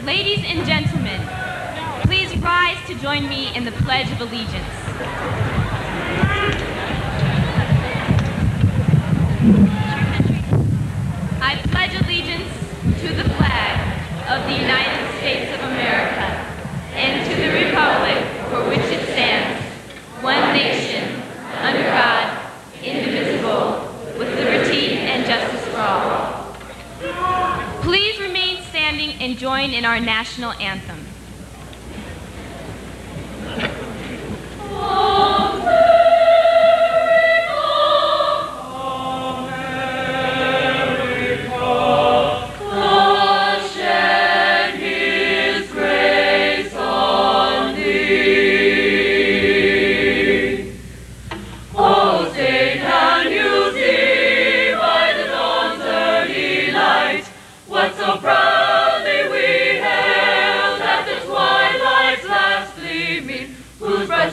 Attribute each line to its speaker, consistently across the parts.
Speaker 1: Ladies and gentlemen, please rise to join me in the Pledge of Allegiance. I pledge allegiance to the flag of the United States of America and to the republic for which it stands, one nation, under God, indivisible, with liberty and justice for all. Please remain standing and join in our national anthem.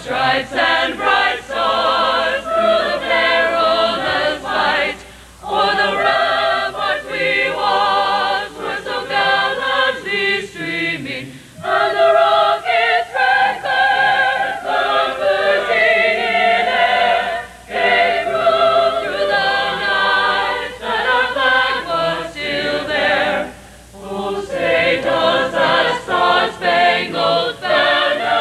Speaker 2: Stripes and bright stars through the perilous fight, o'er the ramparts we watched were so gallantly streaming, and the rocket's red glare, bursting in air, gave proof through the night that our flag was still there. Oh, say does that star-spangled banner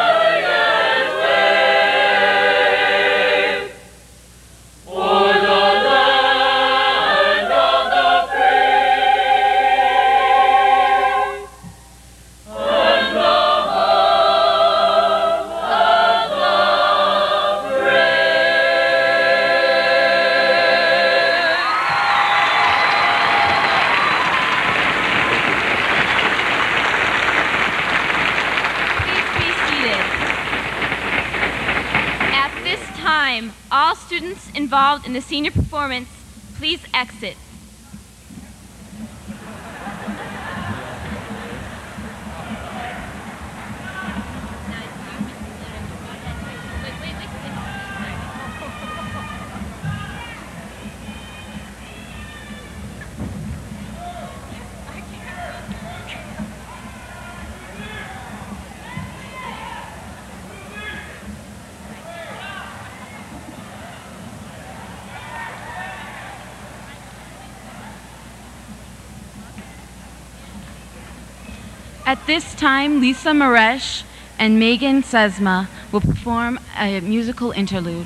Speaker 1: all students involved in the senior performance, please exit. At this time, Lisa Maresh and Megan Sesma will perform a musical interlude.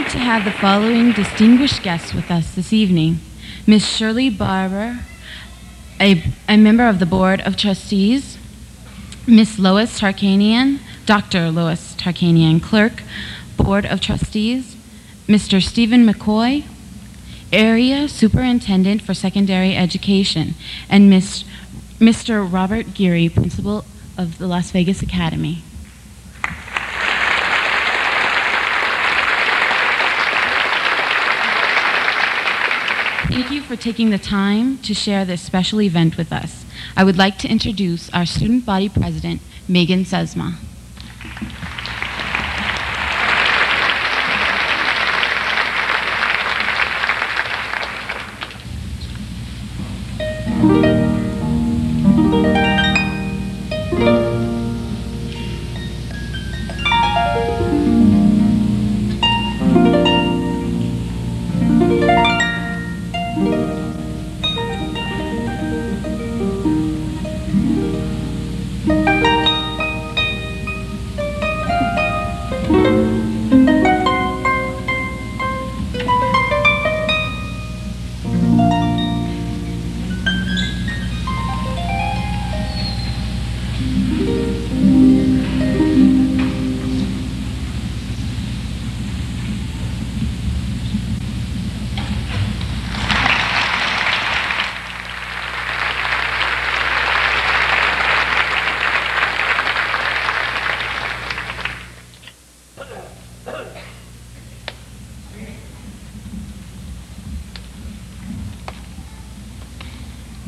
Speaker 3: honored to have the following distinguished guests with us this evening. Ms. Shirley Barber, a member of the Board of Trustees, Ms. Lois Tarkanian, Dr. Lois Tarkanian, Clerk, Board of Trustees, Mr. Stephen McCoy, Area Superintendent for Secondary Education, and Mr. Robert Gerye, Principal of the Las Vegas Academy. Thank you for taking the time to share this special event with us. I would like to introduce our student body president, Megan Sesma.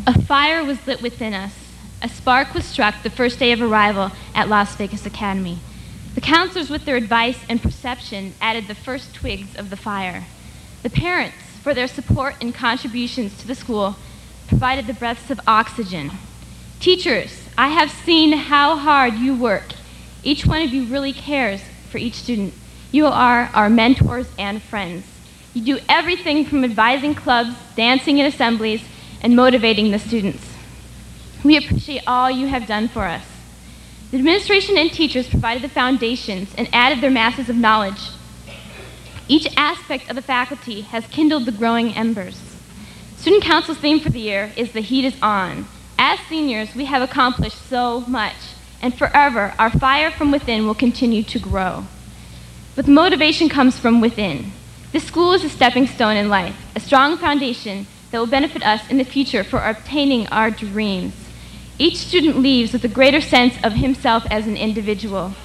Speaker 1: A fire was lit within us. A spark was struck the first day of arrival at Las Vegas Academy. The counselors, with their advice and perception, added the first twigs of the fire. The parents, for their support and contributions to the school, provided the breaths of oxygen. Teachers, I have seen how hard you work. Each one of you really cares for each student. You are our mentors and friends. You do everything from advising clubs, dancing in assemblies, and motivating the students. We appreciate all you have done for us. The administration and teachers provided the foundations and added their masses of knowledge. Each aspect of the faculty has kindled the growing embers. Student Council's theme for the year is "The Heat is On." As seniors, we have accomplished so much, and forever, our fire from within will continue to grow. But the motivation comes from within. This school is a stepping stone in life, a strong foundation that will benefit us in the future for obtaining our dreams. Each student leaves with a greater sense of himself as an individual.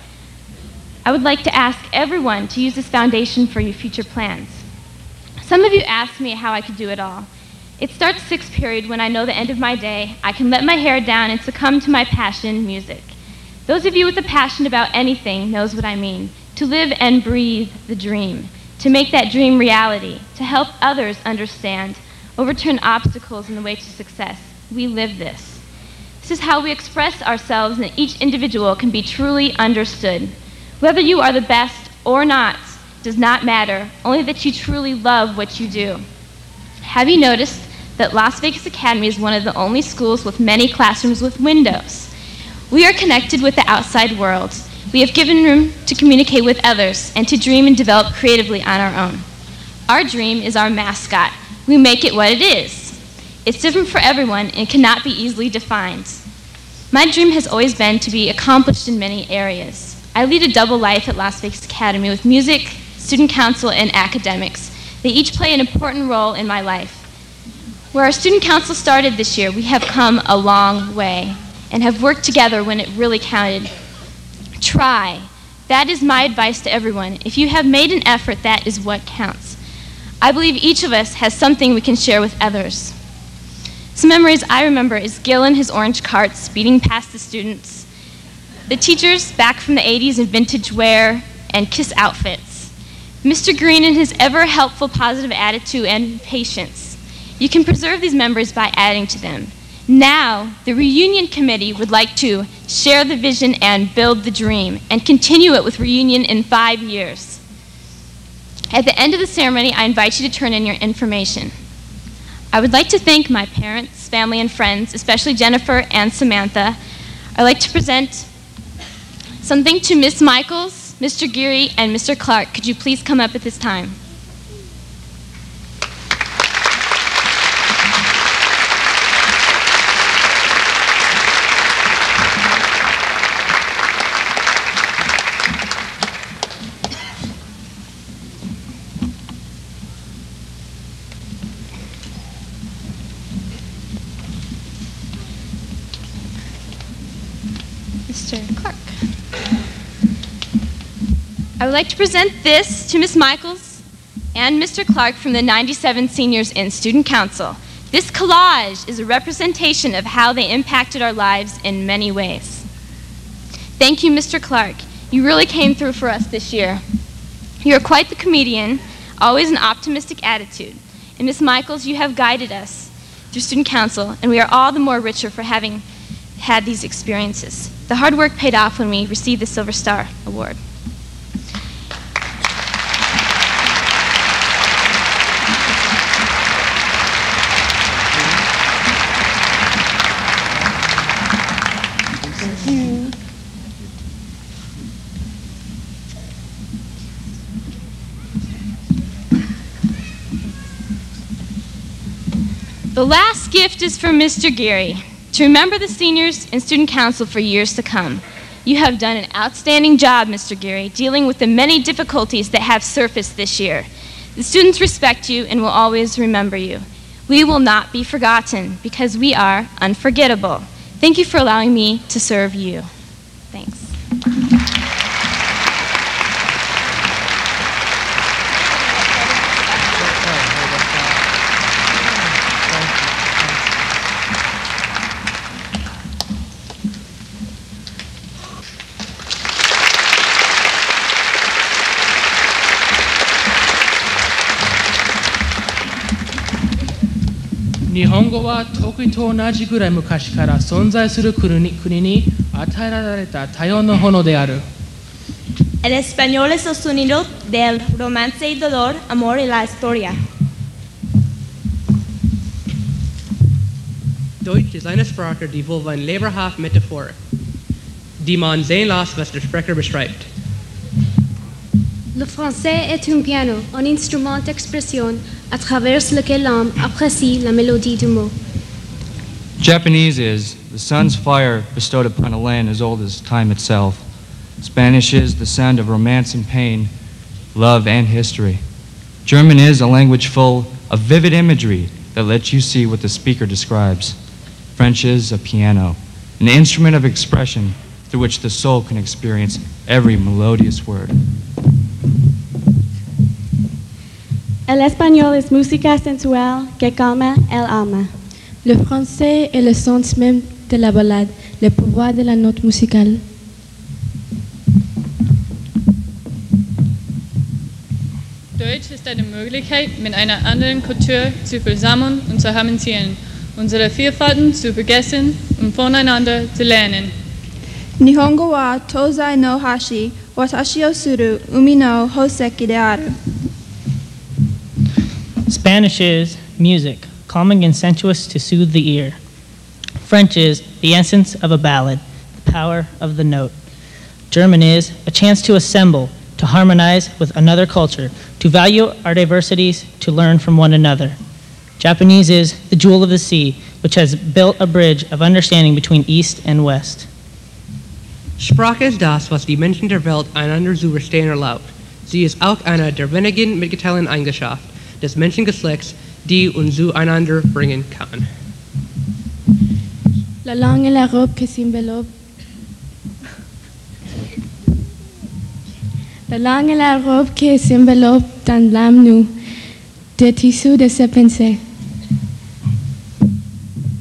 Speaker 1: I would like to ask everyone to use this foundation for your future plans. Some of you asked me how I could do it all. It starts sixth period when I know the end of my day. I can let my hair down and succumb to my passion, music. Those of you with a passion about anything knows what I mean. To live and breathe the dream. To make that dream reality. To help others understand. Overturn obstacles in the way to success. We live this. This is how we express ourselves, and each individual can be truly understood. Whether you are the best or not does not matter, only that you truly love what you do. Have you noticed that Las Vegas Academy is one of the only schools with many classrooms with windows? We are connected with the outside world. We have given room to communicate with others and to dream and develop creatively on our own. Our dream is our mascot. We make it what it is. It's different for everyone and cannot be easily defined. My dream has always been to be accomplished in many areas. I lead a double life at Las Vegas Academy with music, student council, and academics. They each play an important role in my life. Where our student council started this year, we have come a long way and have worked together when it really counted. Try. That is my advice to everyone. If you have made an effort, that is what counts. I believe each of us has something we can share with others. Some memories I remember is Gil in his orange cart speeding past the students, the teachers back from the 80s in vintage wear and kiss outfits, Mr. Green in his ever helpful positive attitude and patience. You can preserve these memories by adding to them. Now, the reunion committee would like to share the vision and build the dream and continue it with reunion in 5 years. At the end of the ceremony, I invite you to turn in your information. I would like to thank my parents, family, and friends, especially Jennifer and Samantha. I'd like to present something to Ms. Michaels, Mr. Gerye, and Mr. Clark. Could you please come up at this time? Mr. Clark. I would like to present this to Ms. Michaels and Mr. Clark from the 97 Seniors in Student Council. This collage is a representation of how they impacted our lives in many ways. Thank you, Mr. Clark. You really came through for us this year. You are quite the comedian, always an optimistic attitude. And Ms. Michaels, you have guided us through Student Council, and we are all the more richer for having had these experiences. The hard work paid off when we received the Silver Star Award. The last gift is from Mr. Gerye, to remember the seniors and student council for years to come. You have done an outstanding job, Mr. Gerye, dealing with the many difficulties that have surfaced this year. The students respect you and will always remember you. We will not be forgotten because we are unforgettable. Thank you for allowing me to serve you. Thanks.
Speaker 4: 日本語は得意と同じぐらい昔から存在する国に与えられた多様なものである。
Speaker 5: El español es el sonido del romance y dolor, amor y la historia.
Speaker 6: Deutsch ist eine Sprache, die wohl eine leberhafte Metaphor, die man sehen lässt, was der Sprecher beschreibt.
Speaker 7: Le français est un piano, un instrument d'expression à travers lequel l'homme apprécie la mélodie du mot.
Speaker 8: Japanese is the sun's fire bestowed upon a land as old as time itself. Spanish is the sound of romance and pain, love and history. German is a language full of vivid imagery that lets you see what the speaker describes. French is a piano, an instrument of expression through which the soul can experience every melodious word.
Speaker 9: El español es música sensual que calma el alma.
Speaker 7: Le français est le sens même de la ballade, le pouvoir de la note musicale.
Speaker 10: Deutsch ist eine Möglichkeit, mit einer anderen Kultur zu versammeln und zu harmonisieren, unsere Vielfalten zu vergessen und voneinander zu lernen.
Speaker 11: Nihongo wa tozai no hashi, watashi o suru umi no hoseki de aru.
Speaker 12: Spanish is music, calming and sensuous to soothe the ear. French is the essence of a ballad, the power of the note. German is a chance to assemble, to harmonize with another culture, to value our diversities, to learn from one another. Japanese is the jewel of the sea, which has built a bridge of understanding between East and West.
Speaker 6: Sprache ist das, was die Menschen der Welt einander zu verstehen erlaubt. Sie ist auch eine der wenigen mitgeteilten Eigenschaften des Menschengeschlechts, die uns zueinander bringen kann.
Speaker 7: La langue est la robe qui s'enveloppe. La langue est la robe qui s'enveloppe dans l'âme nue, des tissus de ses pensées.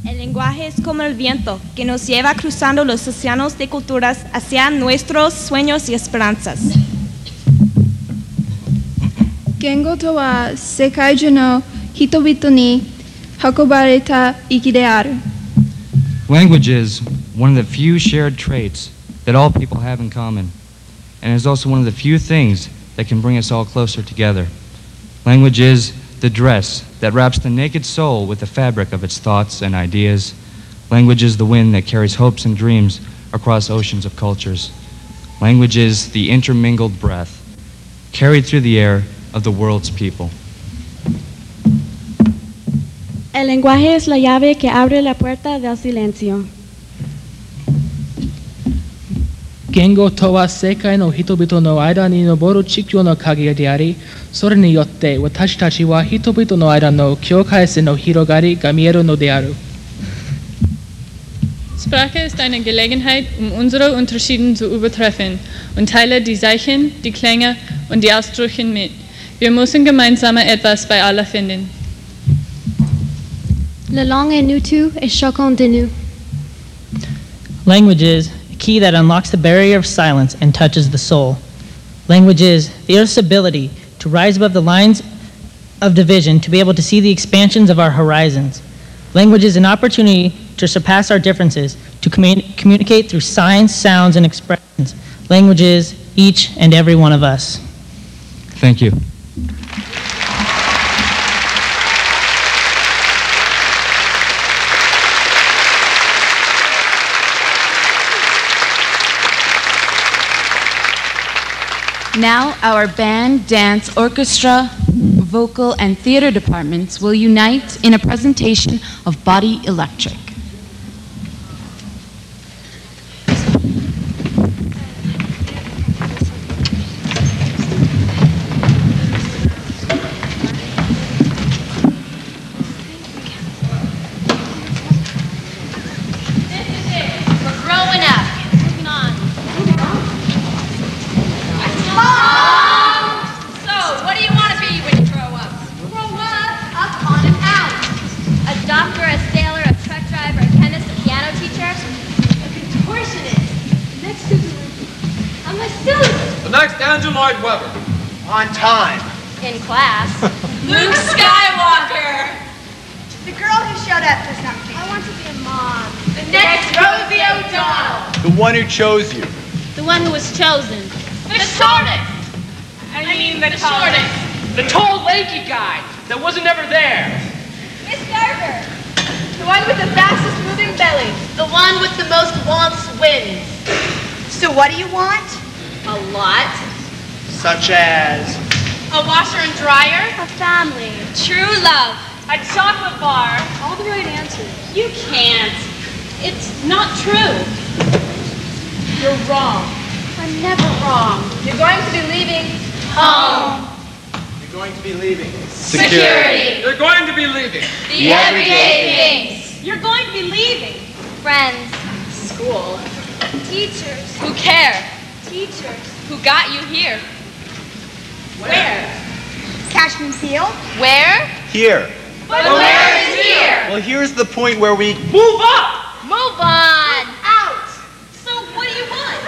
Speaker 5: El lenguaje es como el viento que nos lleva cruzando los océanos de culturas hacia nuestros sueños y esperanzas.
Speaker 11: Gengo to wa sekai juu no hitobito ni hakobareta iki de aru.
Speaker 8: Language is one of the few shared traits that all people have in common, and is also one of the few things that can bring us all closer together. Language is the dress that wraps the naked soul with the fabric of its thoughts and ideas. Language is the wind that carries hopes and dreams across oceans of cultures. Language is the intermingled breath carried through the air of the world's people.
Speaker 9: El lenguaje es la llave que abre la puerta del silencio.
Speaker 4: Gengo to wa sekai no hitobito no aida ni noboru chikyo no kage de ari, sore ni yotte watashi tachi wa hitobito no aida no kyokai se no hirogari ga mieru no de aru.
Speaker 10: Sprache ist eine Gelegenheit, unsere Unterschiede zu übertreffen und teile die Zeichen, die Klänge und die Ausdrücke mit. Wir müssen gemeinsam etwas bei aller finden.
Speaker 7: La langue est nous tous et chacun de nous.
Speaker 12: Language is a key that unlocks the barrier of silence and touches the soul. Language is the earth's ability to rise above the lines of division, to be able to see the expansions of our horizons. Language is an opportunity to surpass our differences, to communicate through signs, sounds, and expressions. Language is each and every one of us.
Speaker 8: Thank you.
Speaker 3: Now our band, dance, orchestra, vocal, and theater departments will unite in a presentation of Body Electric.
Speaker 13: On time.
Speaker 1: In class.
Speaker 2: Luke Skywalker.
Speaker 14: The girl who showed up for something. I want to be a mom.
Speaker 2: The next Rosie O'Donnell.
Speaker 13: The one who chose you.
Speaker 7: The one who was chosen.
Speaker 2: The shortest. I mean the shortest.
Speaker 15: The tall, lanky guy that wasn't ever there.
Speaker 14: Miss Garber. The one with the fastest moving belly.
Speaker 2: The one with the most wants wins.
Speaker 14: So what do you want?
Speaker 2: A lot.
Speaker 13: Such as?
Speaker 2: A washer and dryer.
Speaker 14: A family.
Speaker 2: True love.
Speaker 10: A chocolate bar.
Speaker 14: All the right answers.
Speaker 2: You can't. It's not true. You're wrong.
Speaker 14: I'm never wrong.
Speaker 2: You're going to be leaving home.
Speaker 13: You're going to be leaving
Speaker 2: security.
Speaker 15: You're going to be leaving
Speaker 2: The everyday things.
Speaker 14: You're going to be leaving
Speaker 1: Friends.
Speaker 2: School.
Speaker 14: teachers.
Speaker 2: Who care?
Speaker 14: Teachers.
Speaker 2: Who got you here? Where?
Speaker 14: Cashman Field.
Speaker 2: Where?
Speaker 13: Here.
Speaker 2: But where is here?
Speaker 13: Well, here's the point where we
Speaker 15: Move up!
Speaker 2: Move on.
Speaker 14: Out.
Speaker 2: So what do you want?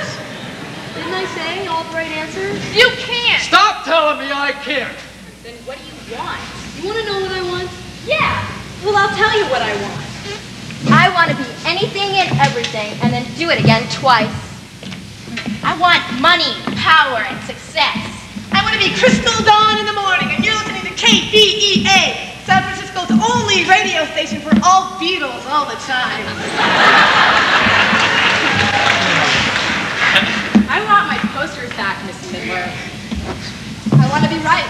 Speaker 14: Didn't I say all the right answers?
Speaker 2: You can't.
Speaker 15: Stop telling me I can't.
Speaker 2: Then what do you want?
Speaker 14: You want to know what I want?
Speaker 2: Yeah.
Speaker 14: Well, I'll tell you what I want.
Speaker 1: I want to be anything and everything and then do it again twice.
Speaker 2: I want money, power, and success.
Speaker 14: I want to be Crystal Dawn in the morning, and you're listening to KBEA, San Francisco's only radio station for all Beatles all the time.
Speaker 2: I want my posters back, Miss Midler.
Speaker 14: I want to be right.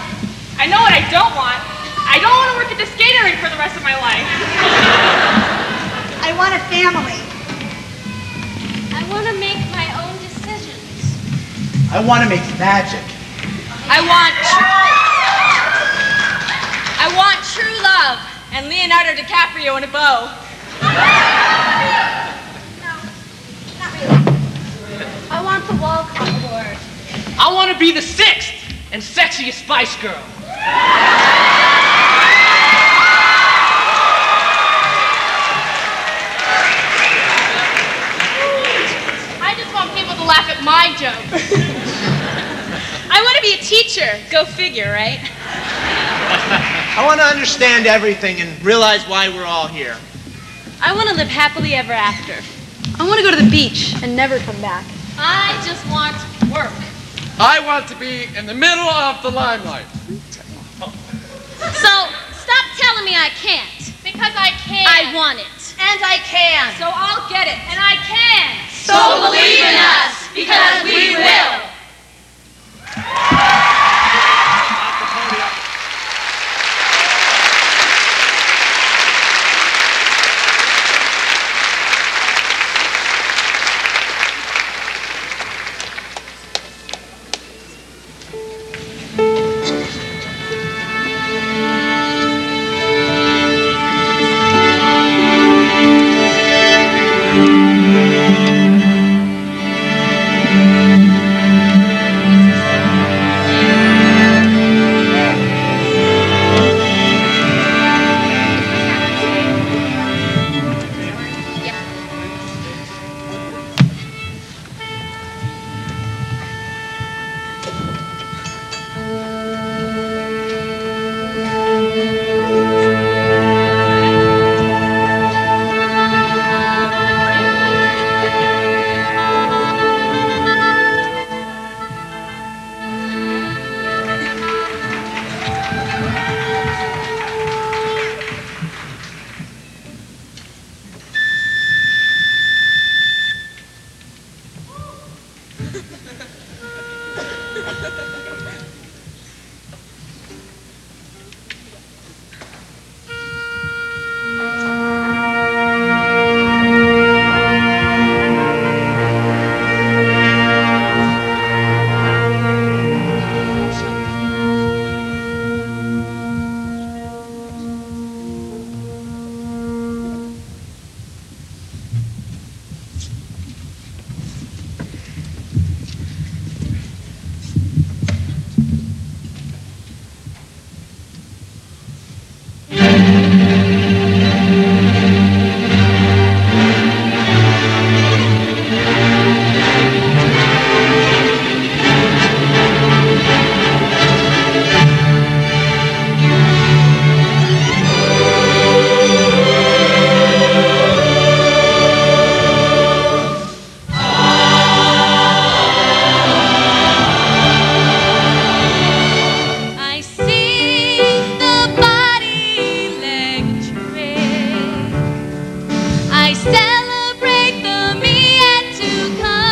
Speaker 2: I know what I don't want. I don't want to work at the skating rink for the rest of my life.
Speaker 14: I want a family.
Speaker 1: I want to make my own decisions.
Speaker 13: I want to make magic.
Speaker 2: I want true love and Leonardo DiCaprio in a bow.
Speaker 14: No, not really.
Speaker 1: I want the wall board.
Speaker 15: I want to be the 6th and sexiest Spice Girl.
Speaker 2: I just want people to laugh at my jokes. I want to be a teacher. Go figure, right?
Speaker 13: I want to understand everything and realize why we're all here.
Speaker 2: I want to live happily ever after.
Speaker 14: I want to go to the beach and never come back.
Speaker 2: I just want work.
Speaker 15: I want to be in the middle of the limelight.
Speaker 2: So, stop telling me I can't. Because I can. I want it. And I can. So I'll get it. And I can. So believe in us, because we will. I celebrate the me yet to come.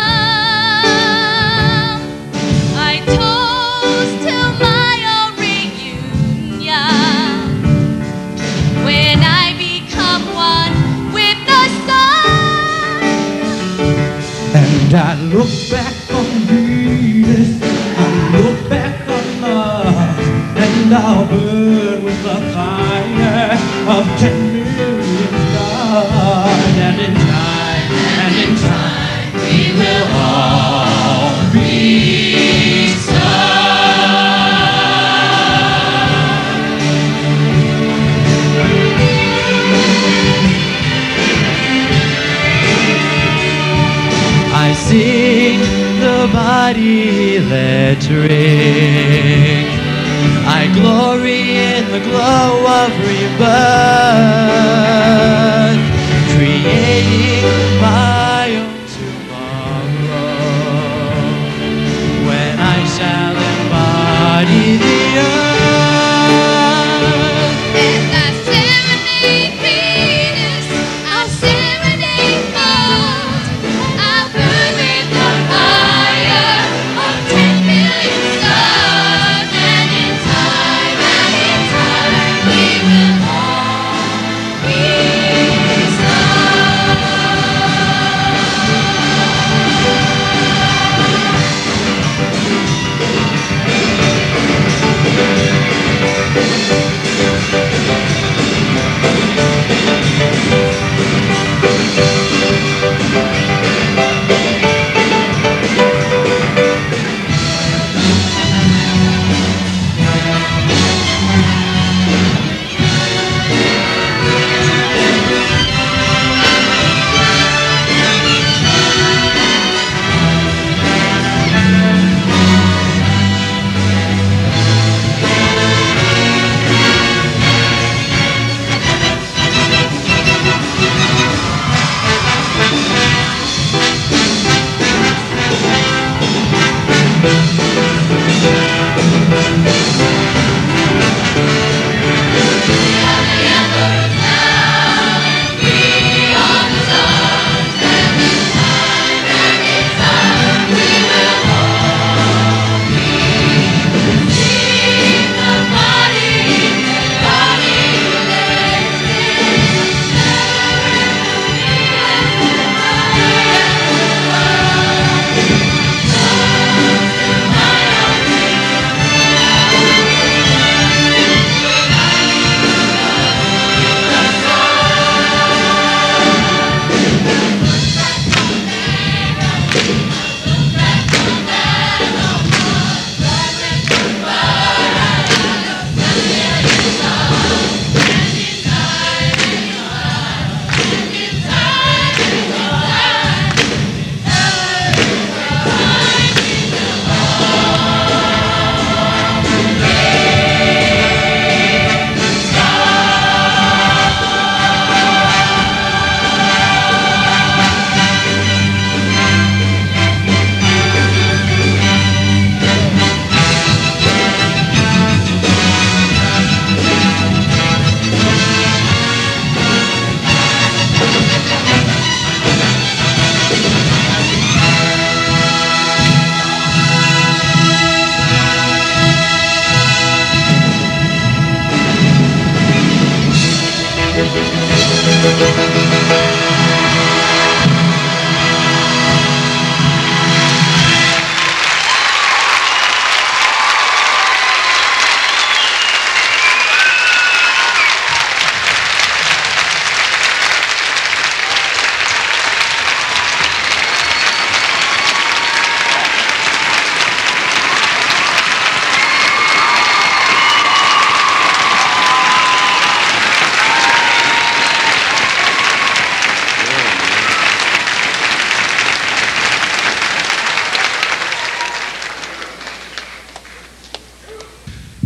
Speaker 2: I toast to my own reunion when I become one with the sun.
Speaker 16: And I look back on Venus, I look back on love, and I'll burn with the fire of 10 million stars. And in time, we will all be I sing the body lettering. I glory in the glow of rebirth, creating my own tomorrow when I shall embody the earth.
Speaker 2: And I serenade Venus, I serenade Mars, I burn with the fire of 10 million stars. And in time, we will all be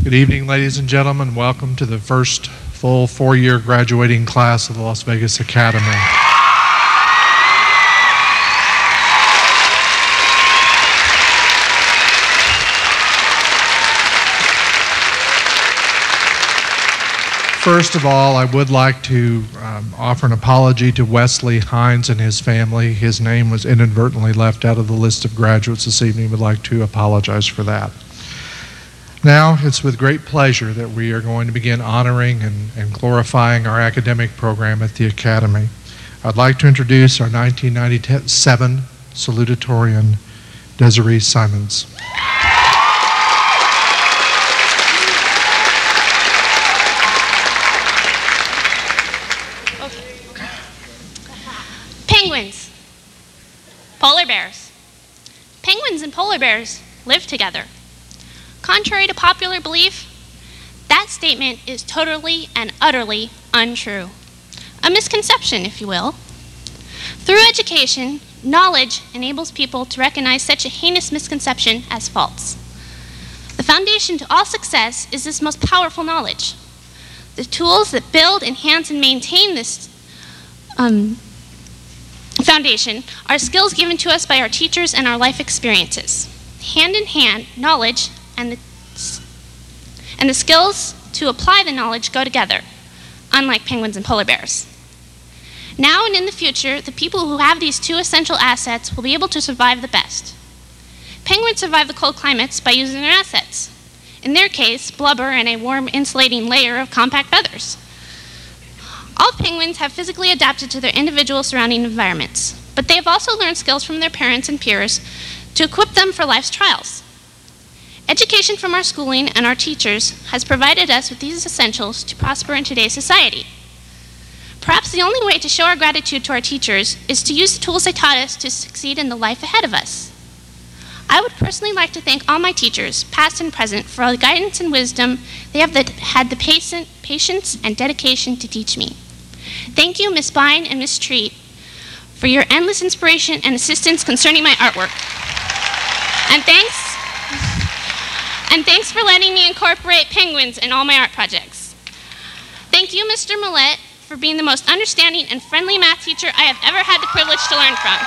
Speaker 17: Good evening, ladies and gentlemen. Welcome to the first full four-year graduating class of the Las Vegas Academy. First of all, I would like to offer an apology to Wesley Hines and his family. His name was inadvertently left out of the list of graduates this evening. We'd like to apologize for that. Now, it's with great pleasure that we are going to begin honoring and glorifying our academic program at the Academy. I'd like to introduce our 1997 salutatorian, Desiree Simons.
Speaker 18: Penguins. Polar bears. Penguins and polar bears live together. Contrary to popular belief, that statement is totally and utterly untrue. A misconception, if you will. Through education, knowledge enables people to recognize such a heinous misconception as false. The foundation to all success is this most powerful knowledge. The tools that build, enhance, and maintain this foundation are skills given to us by our teachers and our life experiences. Hand in hand, knowledge and the skills to apply the knowledge go together, unlike penguins and polar bears. Now and in the future, the people who have these two essential assets will be able to survive the best. Penguins survive the cold climates by using their assets. In their case, blubber and a warm insulating layer of compact feathers. All penguins have physically adapted to their individual surrounding environments, but they have also learned skills from their parents and peers to equip them for life's trials. Education from our schooling and our teachers has provided us with these essentials to prosper in today's society. Perhaps the only way to show our gratitude to our teachers is to use the tools they taught us to succeed in the life ahead of us. I would personally like to thank all my teachers, past and present, for all the guidance and wisdom they have had the patience and dedication to teach me. Thank you, Ms. Bine and Ms. Treat, for your endless inspiration and assistance concerning my artwork. And thanks for letting me incorporate penguins in all my art projects. Thank you, Mr. Millett, for being the most understanding and friendly math teacher I have ever had the privilege to learn from.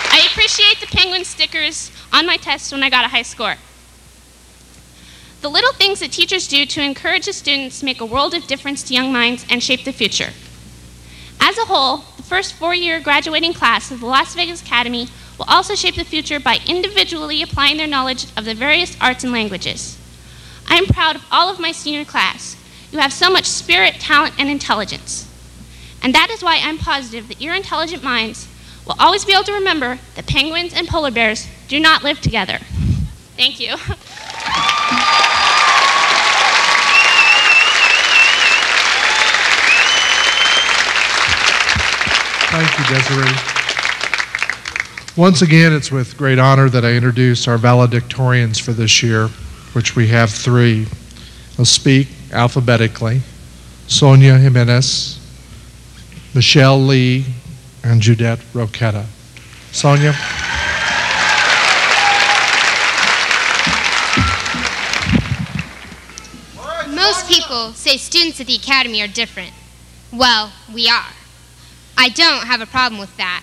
Speaker 18: I appreciate the penguin stickers on my tests when I got a high score. The little things that teachers do to encourage the students make a world of difference to young minds and shape the future. As a whole, the first four-year graduating class of the Las Vegas Academy will also shape the future by individually applying their knowledge of the various arts and languages. I am proud of all of my senior class. You have so much spirit, talent, and intelligence. And that is why I'm positive that your intelligent minds will always be able to remember that penguins and polar bears do not live together. Thank you.
Speaker 17: Thank you, Desiree. Once again, it's with great honor that I introduce our valedictorians for this year, which we have three. They'll speak alphabetically: Sonia Jimenez, Michelle Lee, and Judette Roquetta. Sonia.
Speaker 19: Most people say students at the Academy are different. Well, we are. I don't have a problem with that.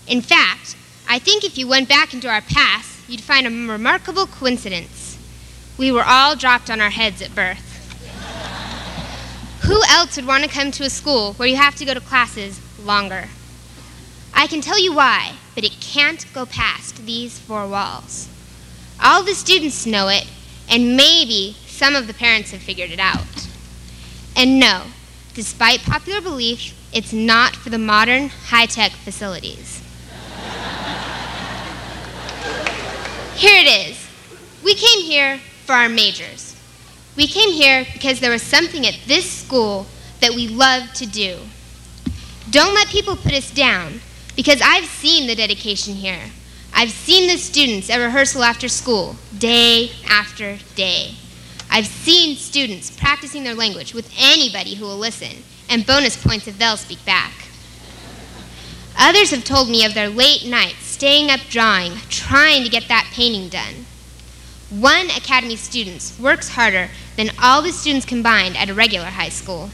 Speaker 19: In fact, I think if you went back into our past, you'd find a remarkable coincidence. We were all dropped on our heads at birth. Who else would want to come to a school where you have to go to classes longer? I can tell you why, but it can't go past these four walls. All the students know it, and maybe some of the parents have figured it out. And no, despite popular belief, it's not for the modern, high-tech facilities. Here it is. We came here for our majors. We came here because there was something at this school that we love to do. Don't let people put us down, because I've seen the dedication here. I've seen the students at rehearsal after school, day after day. I've seen students practicing their language with anybody who will listen, and bonus points if they'll speak back. Others have told me of their late nights, staying up drawing, trying to get that painting done. One Academy student works harder than all the students combined at a regular high school.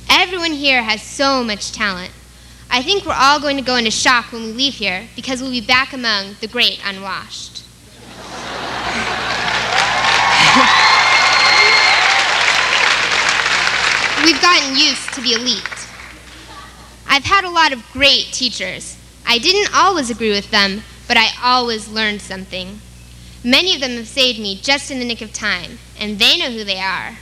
Speaker 19: Everyone here has so much talent. I think we're all going to go into shock when we leave here, because we'll be back among the great unwashed. We've gotten used to the elite. I've had a lot of great teachers. I didn't always agree with them, but I always learned something. Many of them have saved me just in the nick of time, and they know who they are.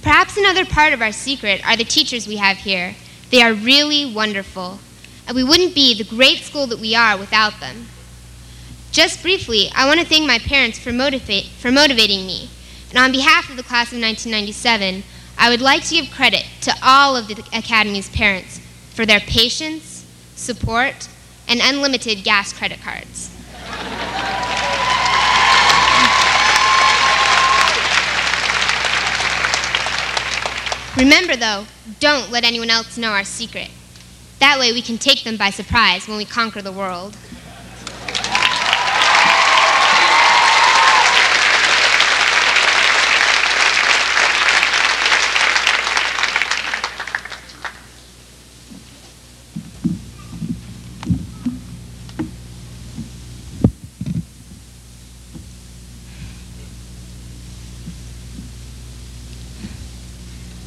Speaker 19: Perhaps another part of our secret are the teachers we have here. They are really wonderful, and we wouldn't be the great school that we are without them. Just briefly, I want to thank my parents for motivating me, and on behalf of the class of 1997, I would like to give credit to all of the Academy's parents for their patience, support, and unlimited gas credit cards. Remember though, don't let anyone else know our secret. That way we can take them by surprise when we conquer the world.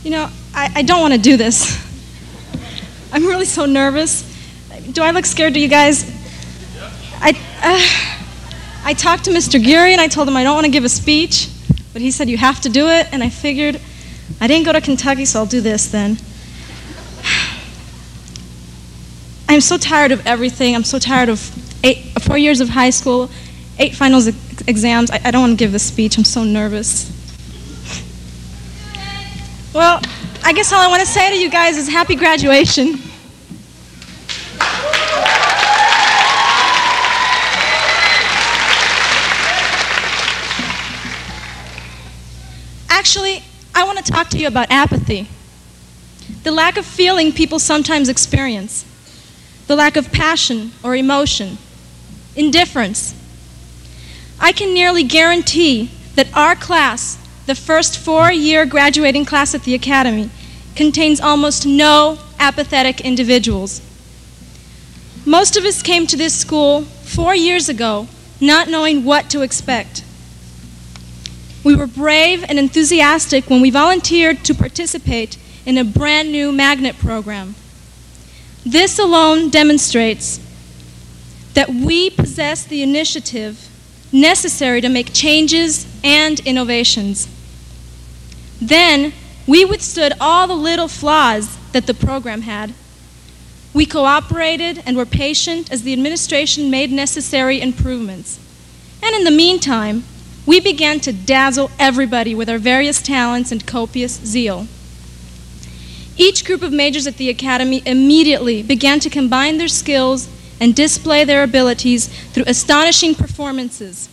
Speaker 5: You know, I don't want to do this. I'm really so nervous. Do I look scared to you guys? I talked to Mr. Gerye and I told him I don't want to give a speech, but he said you have to do it, and I figured I didn't go to Kentucky, so I'll do this then. I'm so tired of everything. I'm so tired of 4 years of high school, 8 finals exams. I don't want to give this speech. I'm so nervous. Well, I guess all I want to say to you guys is happy graduation. Actually, I want to talk to you about apathy. The lack of feeling people sometimes experience. The lack of passion or emotion. Indifference. I can nearly guarantee that our class, the first 4-year graduating class at the Academy, contains almost no apathetic individuals. Most of us came to this school 4 years ago not knowing what to expect. We were brave and enthusiastic when we volunteered to participate in a brand new magnet program. This alone demonstrates that we possess the initiative necessary to make changes and innovations. Then, we withstood all the little flaws that the program had. We cooperated and were patient as the administration made necessary improvements. And in the meantime, we began to dazzle everybody with our various talents and copious zeal. Each group of majors at the Academy immediately began to combine their skills and display their abilities through astonishing performances.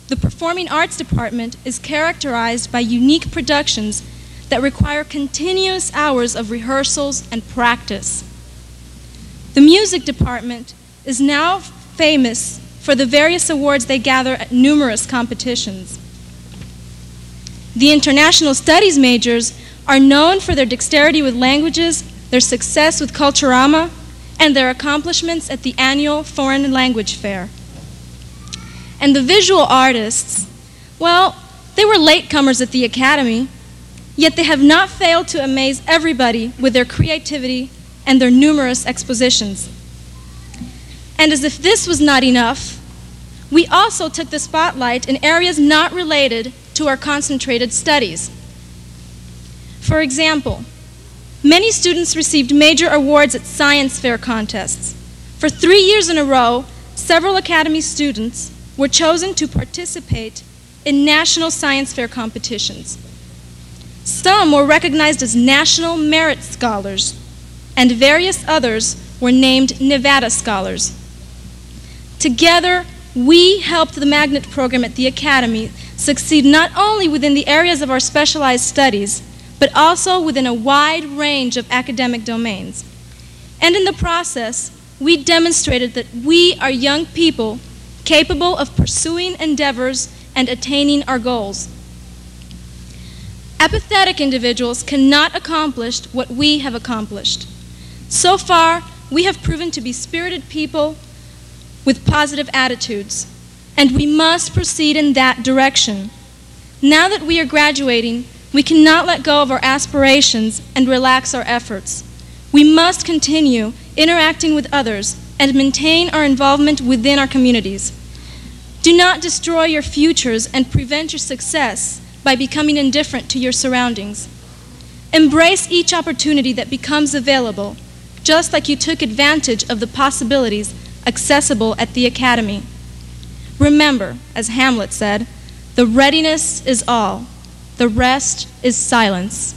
Speaker 5: The Performing Arts Department is characterized by unique productions that require continuous hours of rehearsals and practice. The Music Department is now famous for the various awards they gather at numerous competitions. The International Studies majors are known for their dexterity with languages, their success with Culturama, and their accomplishments at the annual Foreign Language Fair. And the visual artists, well, they were latecomers at the Academy, yet they have not failed to amaze everybody with their creativity and their numerous expositions. And as if this was not enough, we also took the spotlight in areas not related to our concentrated studies. For example, many students received major awards at science fair contests. For 3 years in a row, several Academy students were chosen to participate in national science fair competitions. Some were recognized as National Merit Scholars, and various others were named Nevada Scholars. Together, we helped the magnet program at the Academy succeed not only within the areas of our specialized studies, but also within a wide range of academic domains. And in the process, we demonstrated that we are young people capable of pursuing endeavors and attaining our goals. Apathetic individuals cannot accomplish what we have accomplished. So far, we have proven to be spirited people with positive attitudes, and we must proceed in that direction. Now that we are graduating, We cannot let go of our aspirations and relax our efforts. We must continue interacting with others and maintain our involvement within our communities. Do not destroy your futures and prevent your success by becoming indifferent to your surroundings. Embrace each opportunity that becomes available, just like you took advantage of the possibilities accessible at the Academy. Remember, as Hamlet said, the readiness is all, the rest is silence.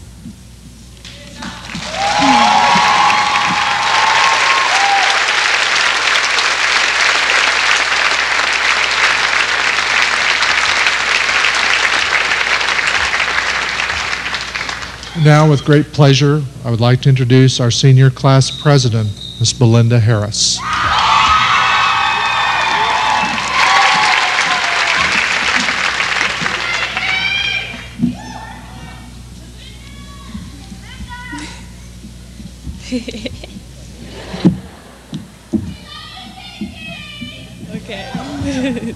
Speaker 17: Now, with great pleasure, I would like to introduce our senior class president, Ms. Belinda Harris.
Speaker 2: Okay.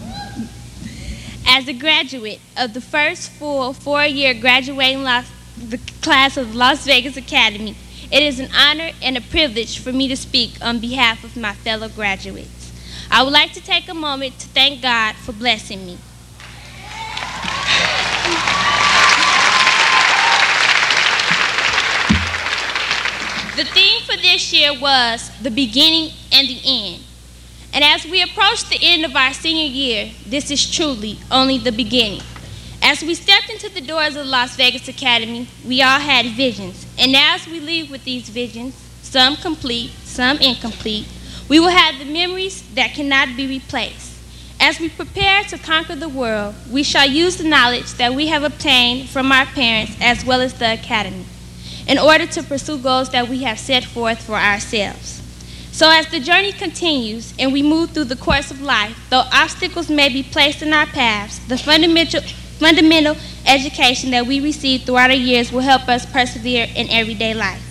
Speaker 2: As a graduate of the first full four-year graduating the class of the Las Vegas Academy, it is an honor and a privilege for me to speak on behalf of my fellow graduates. I would like to take a moment to thank God for blessing me. The theme for this year was the beginning and the end. And as we approach the end of our senior year, this is truly only the beginning. As we stepped into the doors of the Las Vegas Academy, we all had visions. And as we leave with these visions, some complete, some incomplete, we will have the memories that cannot be replaced. As we prepare to conquer the world, we shall use the knowledge that we have obtained from our parents as well as the Academy in order to pursue goals that we have set forth for ourselves. So as the journey continues and we move through the course of life, though obstacles may be placed in our paths, the fundamental education that we receive throughout our years will help us persevere in everyday life.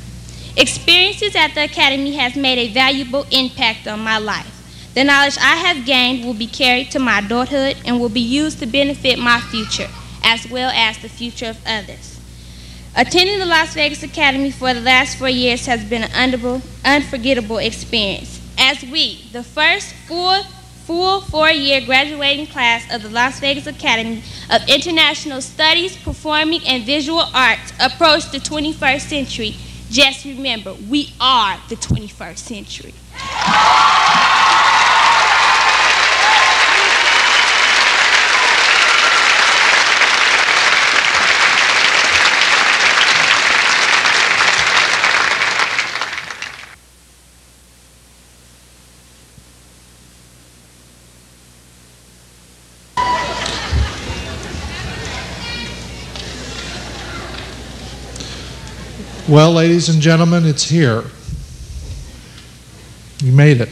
Speaker 2: Experiences at the Academy has made a valuable impact on my life. The knowledge I have gained will be carried to my adulthood and will be used to benefit my future, as well as the future of others. Attending the Las Vegas Academy for the last 4 years has been an unforgettable experience. As we, the first full 4-year graduating class of the Las Vegas Academy of International Studies, Performing and Visual Arts, approach the 21st century, just remember, we are the 21st century.
Speaker 17: Well, ladies and gentlemen, it's here. You made it.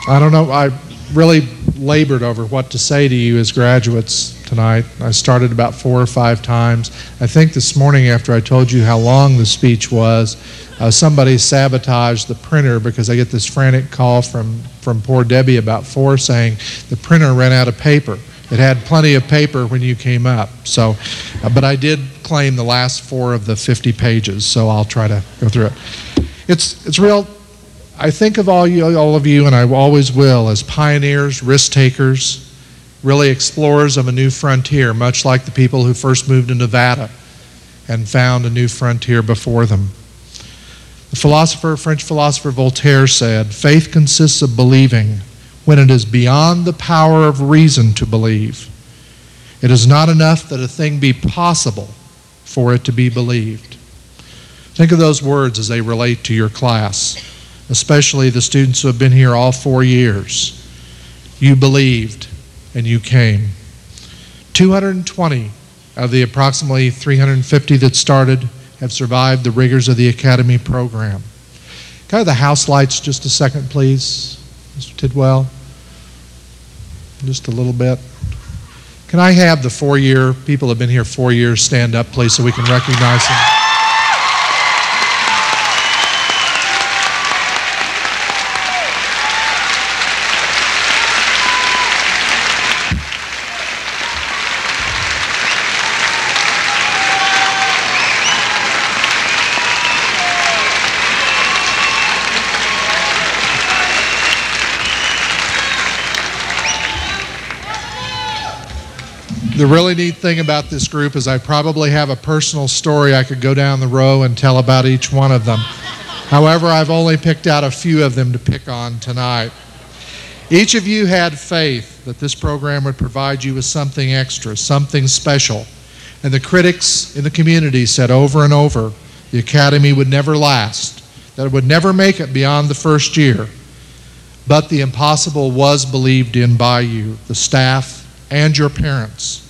Speaker 17: I don't know, I really labored over what to say to you as graduates tonight. I started about 4 or 5 times. I think this morning after I told you how long the speech was, somebody sabotaged the printer because I get this frantic call from poor Debbie about 4 saying the printer ran out of paper. It had plenty of paper when you came up. So, but I did claim the last 4 of the 50 pages, so I'll try to go through it. It's real. I think of all of you, and I always will, as pioneers, risk takers, really explorers of a new frontier, much like the people who first moved to Nevada and found a new frontier before them. The French philosopher Voltaire said, "Faith consists of believing when it is beyond the power of reason to believe. It is not enough that a thing be possible for it to be believed." Think of those words as they relate to your class, especially the students who have been here all 4 years. You believed and you came. 220 of the approximately 350 that started have survived the rigors of the Academy program. Can I have the house lights just a second, please, Mr. Tidwell? Just a little bit. Can I have the 4-year, people who have been here 4 years, stand up, please, so we can recognize them? The really neat thing about this group is I probably have a personal story I could go down the row and tell about each one of them. However, I've only picked out a few of them to pick on tonight. Each of you had faith that this program would provide you with something extra, something special. And the critics in the community said over and over, the Academy would never last, that it would never make it beyond the first year. But the impossible was believed in by you, the staff, and your parents.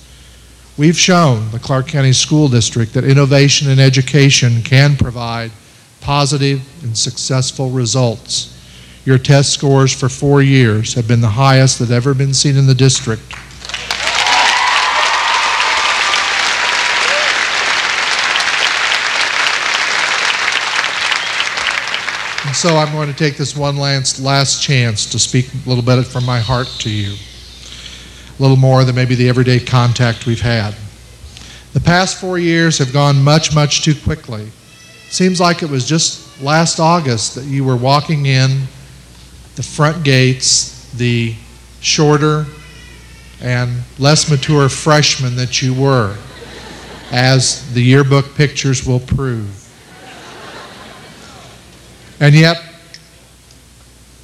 Speaker 17: We've shown the Clark County School District that innovation in education can provide positive and successful results. Your test scores for 4 years have been the highest that have ever been seen in the district. And so I'm going to take this one last chance to speak a little bit from my heart to you. A little more than maybe the everyday contact we've had. The past 4 years have gone much, much too quickly. Seems like it was just last August that you were walking in the front gates, the shorter and less mature freshman that you were, as the yearbook pictures will prove. And yet,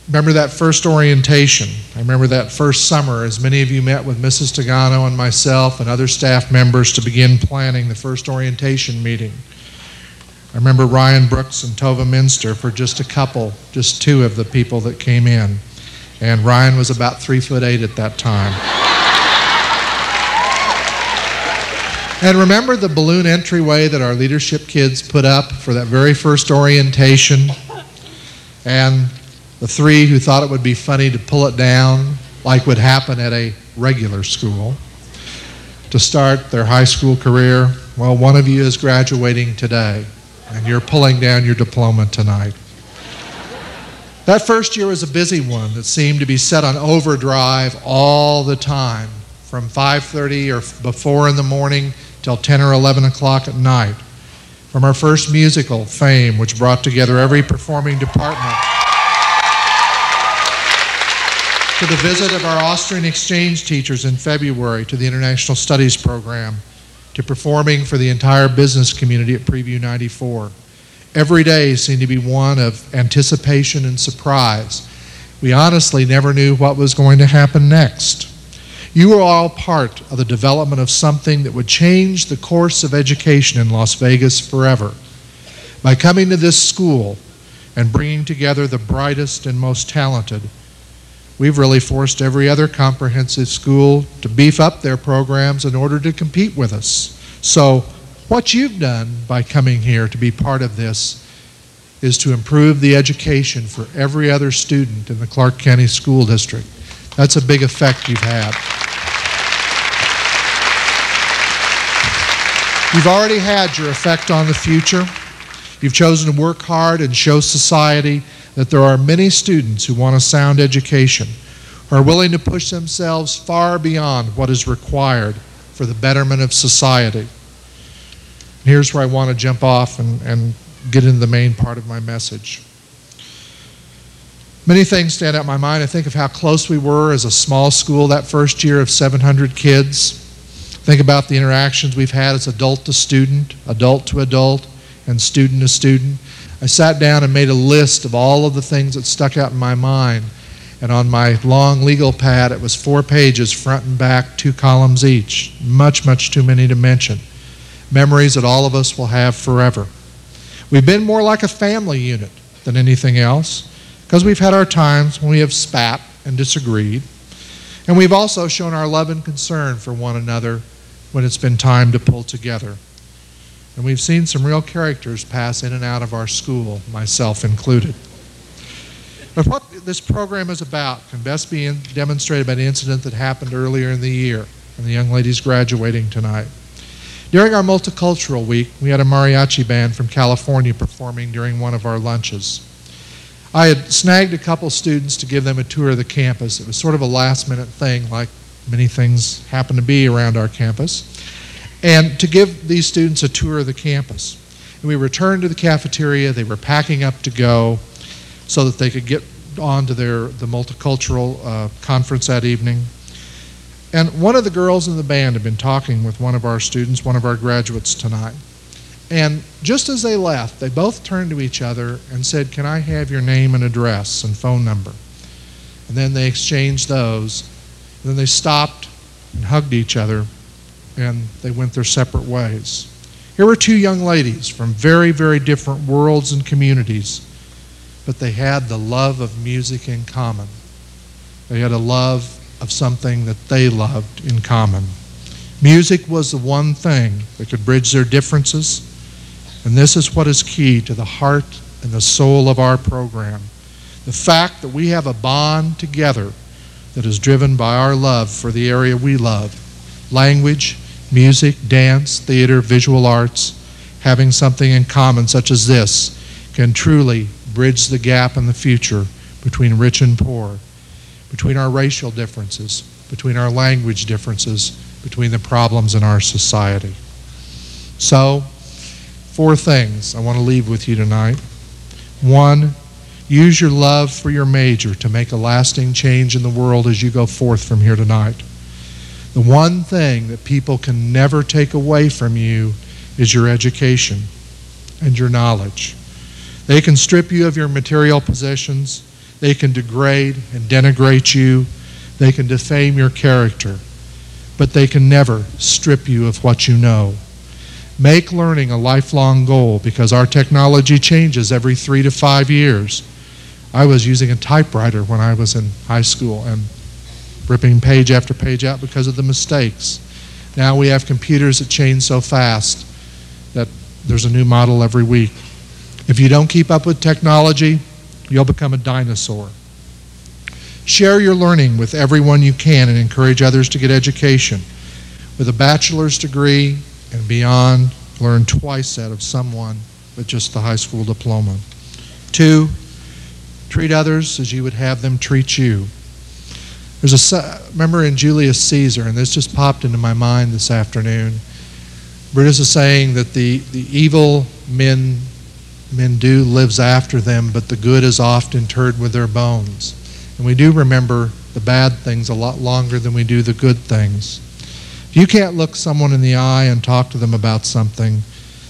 Speaker 17: remember that first orientation. I remember that first summer as many of you met with Mrs. Tagano and myself and other staff members to begin planning the first orientation meeting. I remember Ryan Brooks and Tova Minster for just two of the people that came in. And Ryan was about 3'8" at that time. And remember the balloon entryway that our leadership kids put up for that very first orientation? And the three who thought it would be funny to pull it down, like would happen at a regular school, to start their high school career. Well, one of you is graduating today, and you're pulling down your diploma tonight. That first year was a busy one that seemed to be set on overdrive all the time, from 5:30 or before in the morning till 10 or 11 o'clock at night. From our first musical, Fame, which brought together every performing department, to the visit of our Austrian exchange teachers in February to the International Studies program, to performing for the entire business community at Preview 94. Every day seemed to be one of anticipation and surprise. We honestly never knew what was going to happen next. You were all part of the development of something that would change the course of education in Las Vegas forever. By coming to this school and bringing together the brightest and most talented, we've really forced every other comprehensive school to beef up their programs in order to compete with us. So what you've done by coming here to be part of this is to improve the education for every other student in the Clark County School District. That's a big effect you've had. You've already had your effect on the future. You've chosen to work hard and show society that there are many students who want a sound education, who are willing to push themselves far beyond what is required for the betterment of society. Here's where I want to jump off and get into the main part of my message. Many things stand out in my mind. I think of how close we were as a small school that first year of 700 kids. Think about the interactions we've had as adult to student, adult to adult, and student to student. I sat down and made a list of all of the things that stuck out in my mind. And on my long legal pad, it was 4 pages, front and back, 2 columns each. Much, much too many to mention. Memories that all of us will have forever. We've been more like a family unit than anything else, because we've had our times when we have spat and disagreed. And we've also shown our love and concern for one another when it's been time to pull together. And we've seen some real characters pass in and out of our school, myself included. But what this program is about can best be demonstrated by the incident that happened earlier in the year, and the young lady's graduating tonight. During our multicultural week, we had a mariachi band from California performing during one of our lunches. I had snagged a couple students to give them a tour of the campus. It was sort of a last-minute thing, like many things happen to be around our campus, and to give these students a tour of the campus. And we returned to the cafeteria. They were packing up to go so that they could get on to the multicultural conference that evening. And one of the girls in the band had been talking with one of our students, one of our graduates tonight. And just as they left, they both turned to each other and said, "Can I have your name and address and phone number?" And then they exchanged those. And then they stopped and hugged each other, and they went their separate ways. Here were two young ladies from very, very different worlds and communities, but they had the love of music in common. They had a love of something that they loved in common. Music was the one thing that could bridge their differences, and this is what is key to the heart and the soul of our program. The fact that we have a bond together that is driven by our love for the area we love. Language, music, dance, theater, visual arts, having something in common such as this can truly bridge the gap in the future between rich and poor, between our racial differences, between our language differences, between the problems in our society. So, 4 things I want to leave with you tonight. 1, use your love for your major to make a lasting change in the world as you go forth from here tonight. The one thing that people can never take away from you is your education and your knowledge. They can strip you of your material possessions. They can degrade and denigrate you. They can defame your character. But they can never strip you of what you know. Make learning a lifelong goal because our technology changes every 3 to 5 years. I was using a typewriter when I was in high school and ripping page after page out because of the mistakes. Now we have computers that change so fast that there's a new model every week. If you don't keep up with technology, you'll become a dinosaur. Share your learning with everyone you can and encourage others to get education. With a bachelor's degree and beyond, learn twice that of someone with just the high school diploma. 2, treat others as you would have them treat you. Remember in Julius Caesar, and this just popped into my mind this afternoon, Brutus is saying that the evil men do lives after them, but the good is oft interred with their bones. And we do remember the bad things a lot longer than we do the good things. If you can't look someone in the eye and talk to them about something,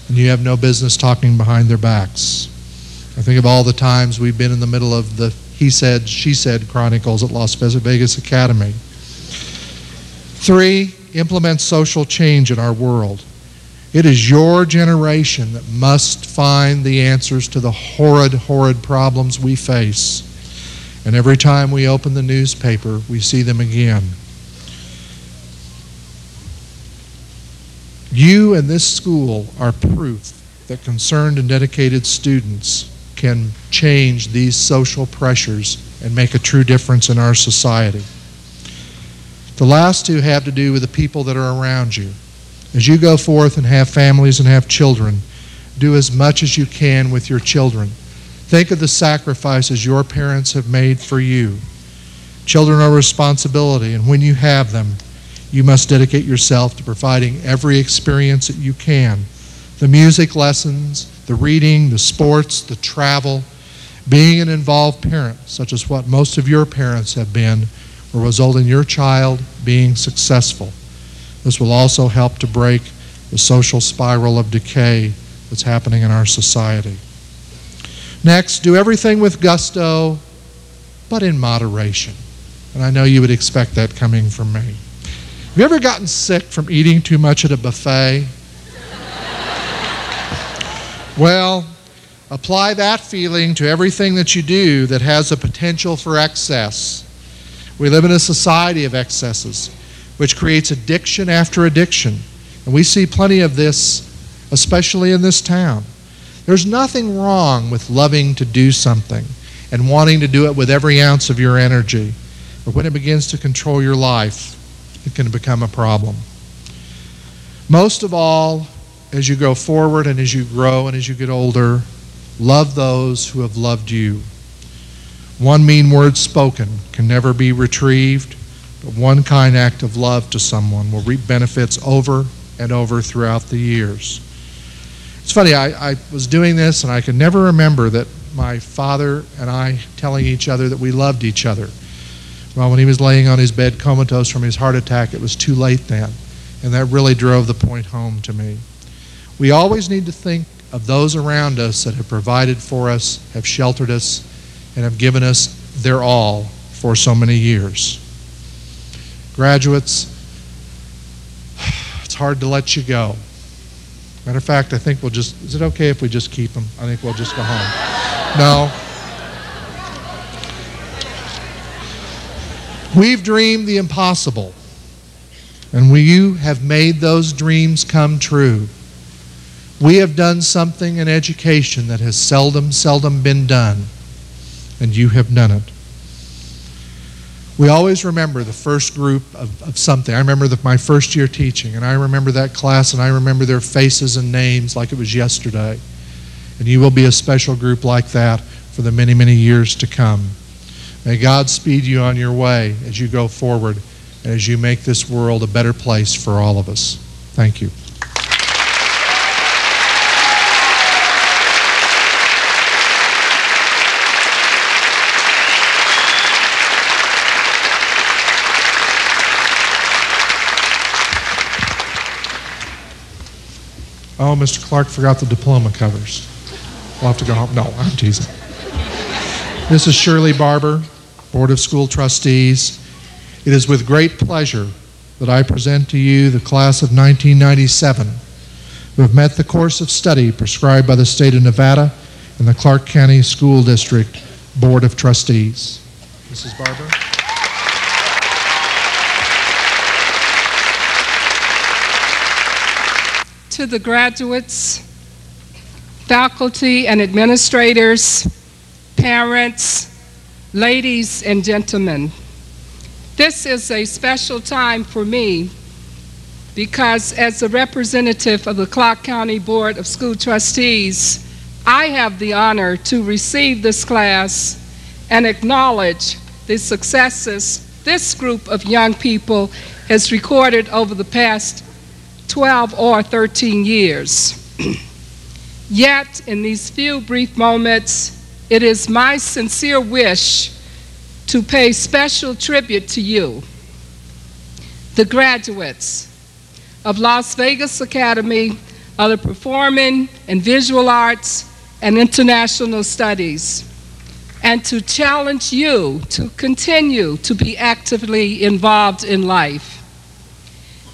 Speaker 17: then you have no business talking behind their backs. I think of all the times we've been in the middle of the he said, she said chronicles at Las Vegas Academy. 3, implement social change in our world. It is your generation that must find the answers to the horrid, horrid problems we face. And every time we open the newspaper, we see them again. You and this school are proof that concerned and dedicated students can change these social pressures and make a true difference in our society. The last 2 have to do with the people that are around you. As you go forth and have families and have children, do as much as you can with your children. Think of the sacrifices your parents have made for you. Children are a responsibility, and when you have them, you must dedicate yourself to providing every experience that you can. The music lessons, the reading, the sports, the travel, being an involved parent, such as what most of your parents have been, will result in your child being successful. This will also help to break the social spiral of decay that's happening in our society. Next, do everything with gusto, but in moderation. And I know you would expect that coming from me. Have you ever gotten sick from eating too much at a buffet? Well, apply that feeling to everything that you do that has a potential for excess. We live in a society of excesses, which creates addiction after addiction. And we see plenty of this, especially in this town. There's nothing wrong with loving to do something and wanting to do it with every ounce of your energy. But when it begins to control your life, it can become a problem. Most of all, as you go forward and as you grow and as you get older, love those who have loved you. One mean word spoken can never be retrieved, but one kind act of love to someone will reap benefits over and over throughout the years. It's funny, I was doing this and I could never remember that my father and I telling each other that we loved each other. Well, when he was laying on his bed comatose from his heart attack, it was too late then. And that really drove the point home to me. We always need to think of those around us that have provided for us, have sheltered us, and have given us their all for so many years. Graduates, it's hard to let you go. Matter of fact, I think is it okay if we just keep them? I think we'll just go home. No. We've dreamed the impossible, and you have made those dreams come true. We have done something in education that has seldom been done, and you have done it. We always remember the first group of something. I remember my first year teaching, and I remember that class, and I remember their faces and names like it was yesterday. And you will be a special group like that for the many, many years to come. May God speed you on your way as you go forward and as you make this world a better place for all of us. Thank you. Oh, Mr. Clark forgot the diploma covers. We'll have to go home. No, I'm teasing. This is Shirley Barber, Board of School Trustees. It is with great pleasure that I present to you the class of 1997 who have met the course of study prescribed by the state of Nevada and the Clark County School District Board of Trustees. Mrs. Barber.
Speaker 20: To the graduates, faculty and administrators, parents, ladies and gentlemen, this is a special time for me because as a representative of the Clark County Board of School Trustees, I have the honor to receive this class and acknowledge the successes this group of young people has recorded over the past 12 or 13 years. Yet, in these few brief moments, it is my sincere wish to pay special tribute to you, the graduates of Las Vegas Academy of the Performing and Visual Arts and International Studies, and to challenge you to continue to be actively involved in life.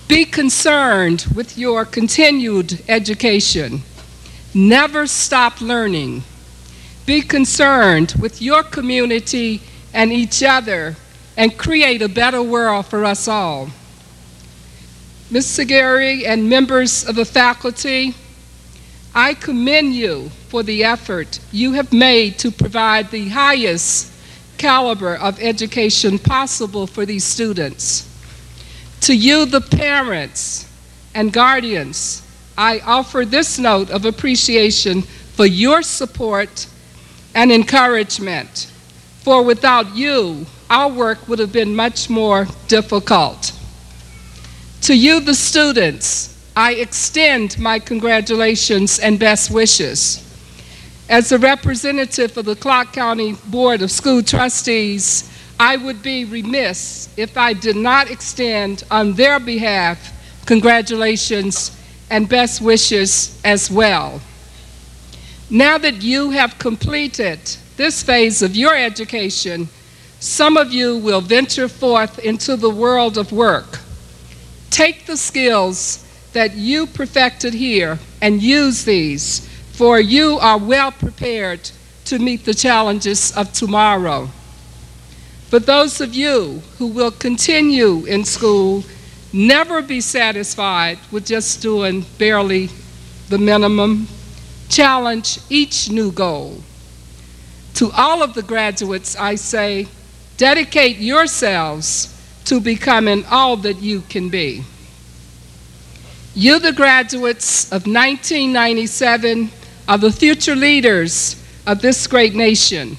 Speaker 20: Be concerned with your continued education. Never stop learning. Be concerned with your community and each other and create a better world for us all. Ms. Gerye and members of the faculty, I commend you for the effort you have made to provide the highest caliber of education possible for these students. To you, the parents and guardians, I offer this note of appreciation for your support and encouragement, for without you, our work would have been much more difficult. To you, the students, I extend my congratulations and best wishes. As a representative of the Clark County Board of School Trustees, I would be remiss if I did not extend on their behalf congratulations and best wishes as well. Now that you have completed this phase of your education, some of you will venture forth into the world of work. Take the skills that you perfected here and use these, for you are well prepared to meet the challenges of tomorrow. For those of you who will continue in school, never be satisfied with just doing barely the minimum. Challenge each new goal. To all of the graduates, I say, dedicate yourselves to becoming all that you can be. You, the graduates of 1997, are the future leaders of this great nation.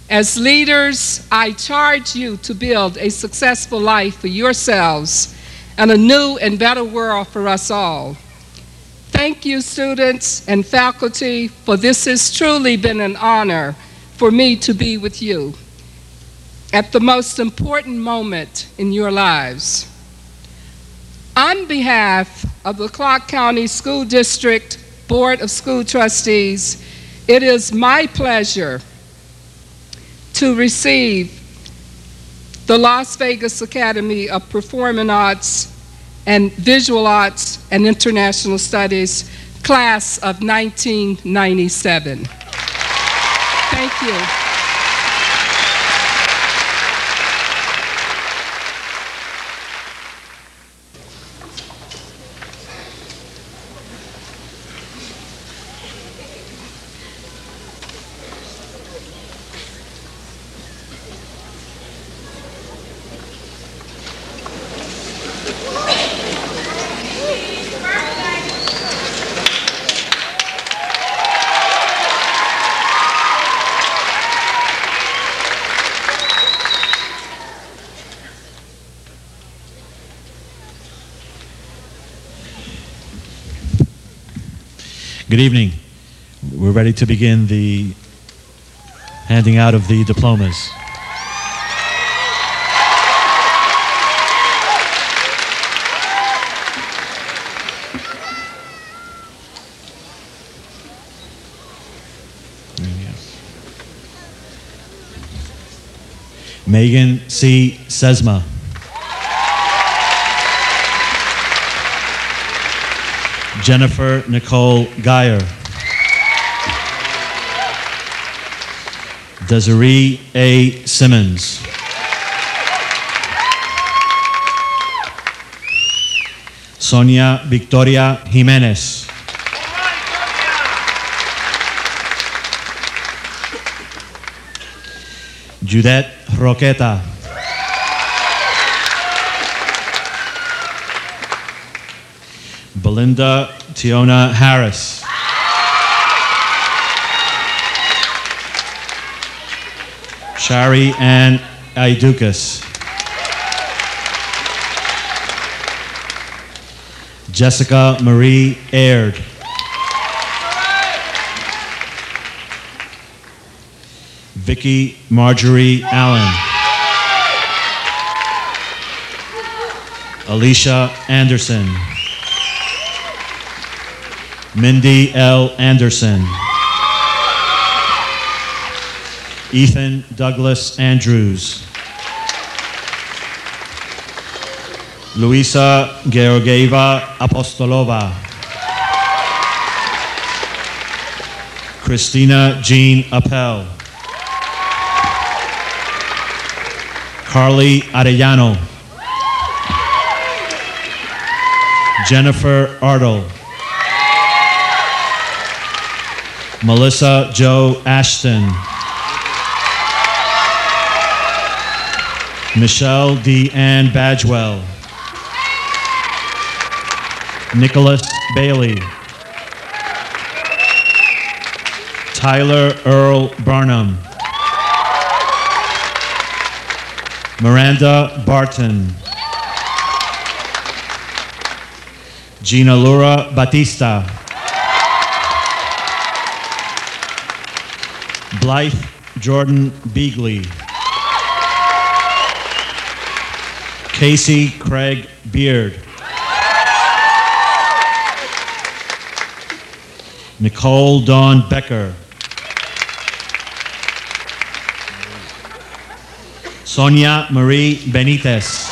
Speaker 20: As leaders, I charge you to build a successful life for yourselves and a new and better world for us all. Thank you, students and faculty, for this has truly been an honor for me to be with you. at the most important moment in your lives. On behalf of the Clark County School District Board of School Trustees, it is my pleasure to receive the Las Vegas Academy of Performing Arts and Visual Arts and International Studies, class of 1997. Thank you.
Speaker 21: Good evening. We're ready to begin the handing out of the diplomas. Megan C. Sesma. Jennifer Nicole Geyer. Desiree A. Simmons. Sonia Victoria Jimenez. Judette Roqueta. Belinda Tiona Harris. Shari Ann Aidukas. Jessica Marie Aird. Vicky Marjorie Allen. Alicia Anderson. Mindy L. Anderson. Ethan Douglas Andrews. Luisa Georgieva Apostolova. Christina Jean Appel. Carly Arellano. Jennifer Ardle. Melissa Jo Ashton. Michelle D. Ann Badgewell. Nicholas Bailey. Tyler Earl Barnum. Miranda Barton. Gina Laura Batista. Blythe Jordan Beagley. Casey Craig Beard. Nicole Dawn Becker. Sonia Marie Benitez.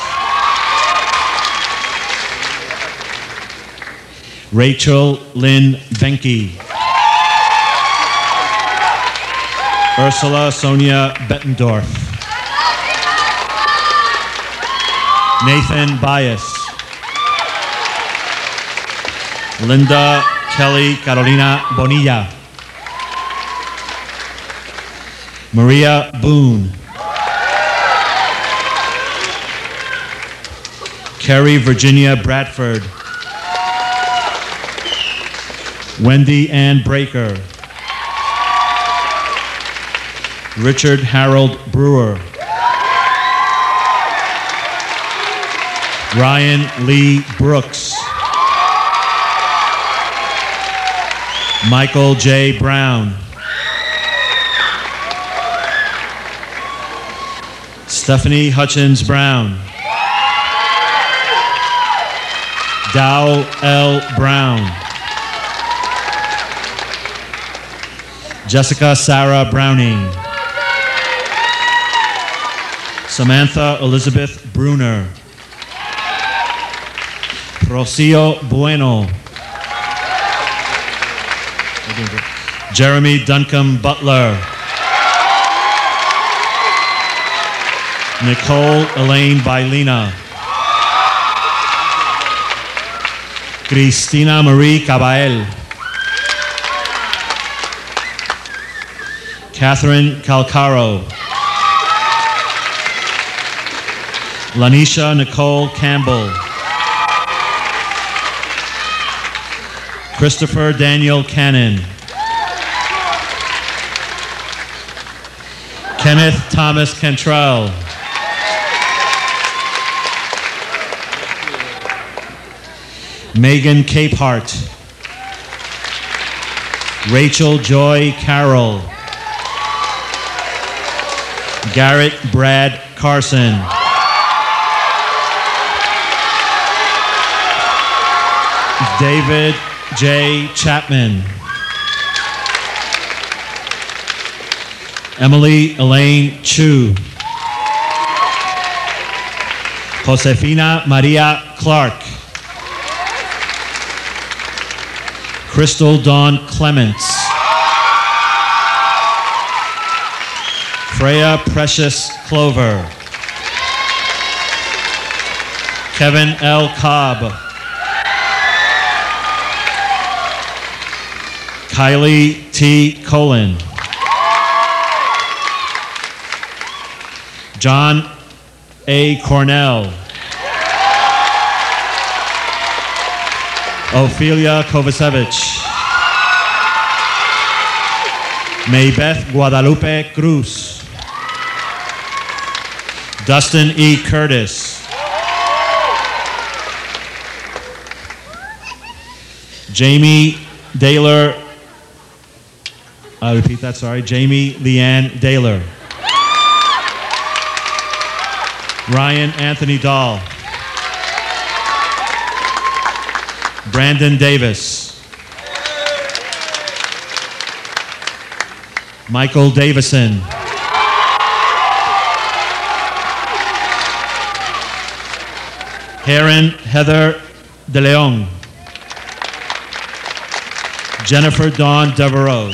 Speaker 21: Rachel Lynn Benke. Ursula Sonia Bettendorf. Nathan Bias. Linda Kelly Carolina Bonilla. Maria Boone. Carrie Virginia Bradford. Wendy Ann Breaker. Richard Harold Brewer. Ryan Lee Brooks. Michael J. Stephanie Hutchins Brown. Dow L. Brown. Jessica Sarah Browning. Samantha Elizabeth Bruner. Rocio Bueno. Jeremy Duncombe Butler. Nicole Elaine Bailina. Cristina Marie Cabael. Catherine Calcaro. Lanisha Nicole Campbell. Christopher Daniel Cannon. Kenneth Thomas Cantrell. Megan Capehart. Rachel Joy Carroll. Garrett Brad Carson. David J. Chapman. Emily Elaine Chu. Josefina Maria Clark. Crystal Dawn Clements. Freya Precious Clover. Kevin L. Cobb. Kylie T. Colin. John A. Cornell. Ophelia Kovacevic. Maybeth Guadalupe Cruz. Dustin E. Curtis. Jamie Daylor. I'll repeat that, sorry. Jamie Leanne Daylor. Ryan Anthony Dahl. Brandon Davis. Michael Davison. Heron Heather De Leon. Jennifer Dawn Devereaux.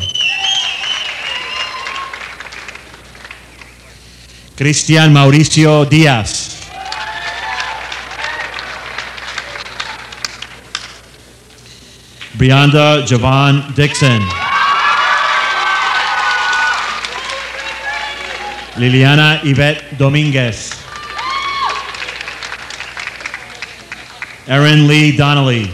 Speaker 21: Cristian Mauricio Diaz. Brianda Javon Dixon. Liliana Yvette Dominguez. Erin Lee Donnelly.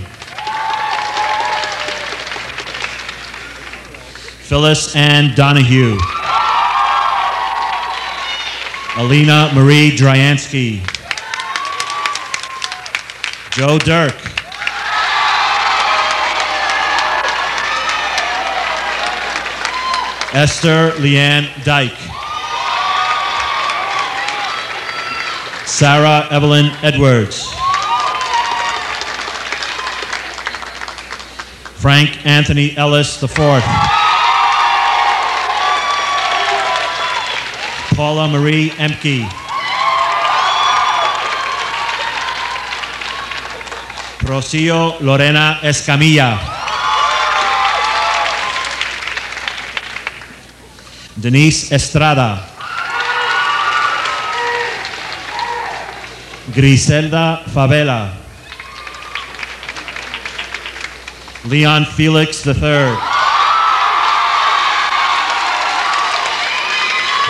Speaker 21: Phyllis Ann Donahue. Alina Marie Dryansky. Joe Dirk. Esther Leanne Dyke. Sarah Evelyn Edwards. Frank Anthony Ellis IV. Paula Marie Emke. Rocio Lorena Escamilla. Denise Estrada. Griselda Favela. Leon Felix III.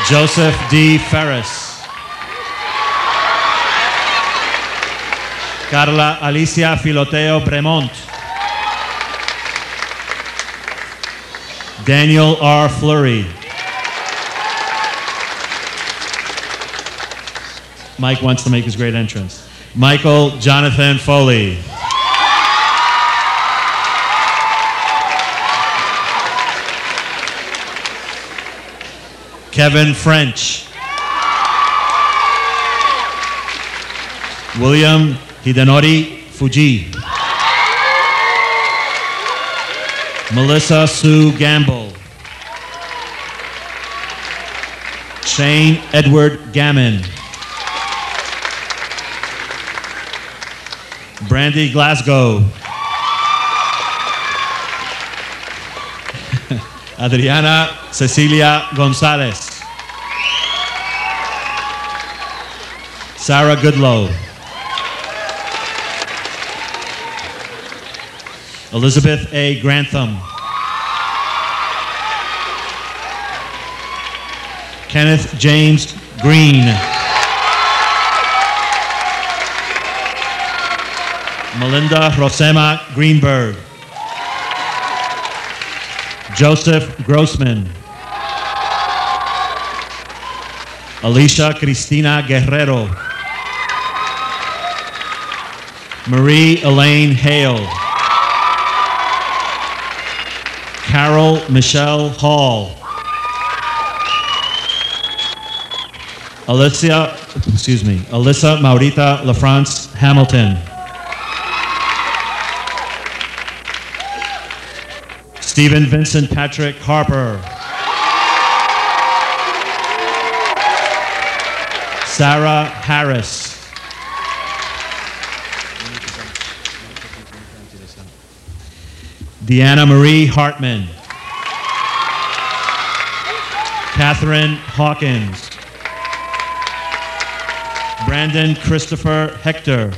Speaker 21: Joseph D. Ferris. Carla Alicia Filoteo Bremont. Daniel R. Fleury. Mike wants to make his great entrance. Michael Jonathan Foley. Kevin French. William Hidenori Fuji. Melissa Sue Gamble. Shane Edward Gammon. Brandy Glasgow. Adriana Cecilia Gonzalez. Sarah Goodlow. Elizabeth A. Grantham. Kenneth James Green. Melinda Rosema Greenberg. Joseph Grossman. Alicia Cristina Guerrero. Marie Elaine Hale. Carol Michelle Hall. Alyssa Maurita LaFrance Hamilton. Stephen Vincent Patrick Harper. Sarah Harris. Deanna Marie Hartman. Catherine Hawkins. Brandon Christopher Hector.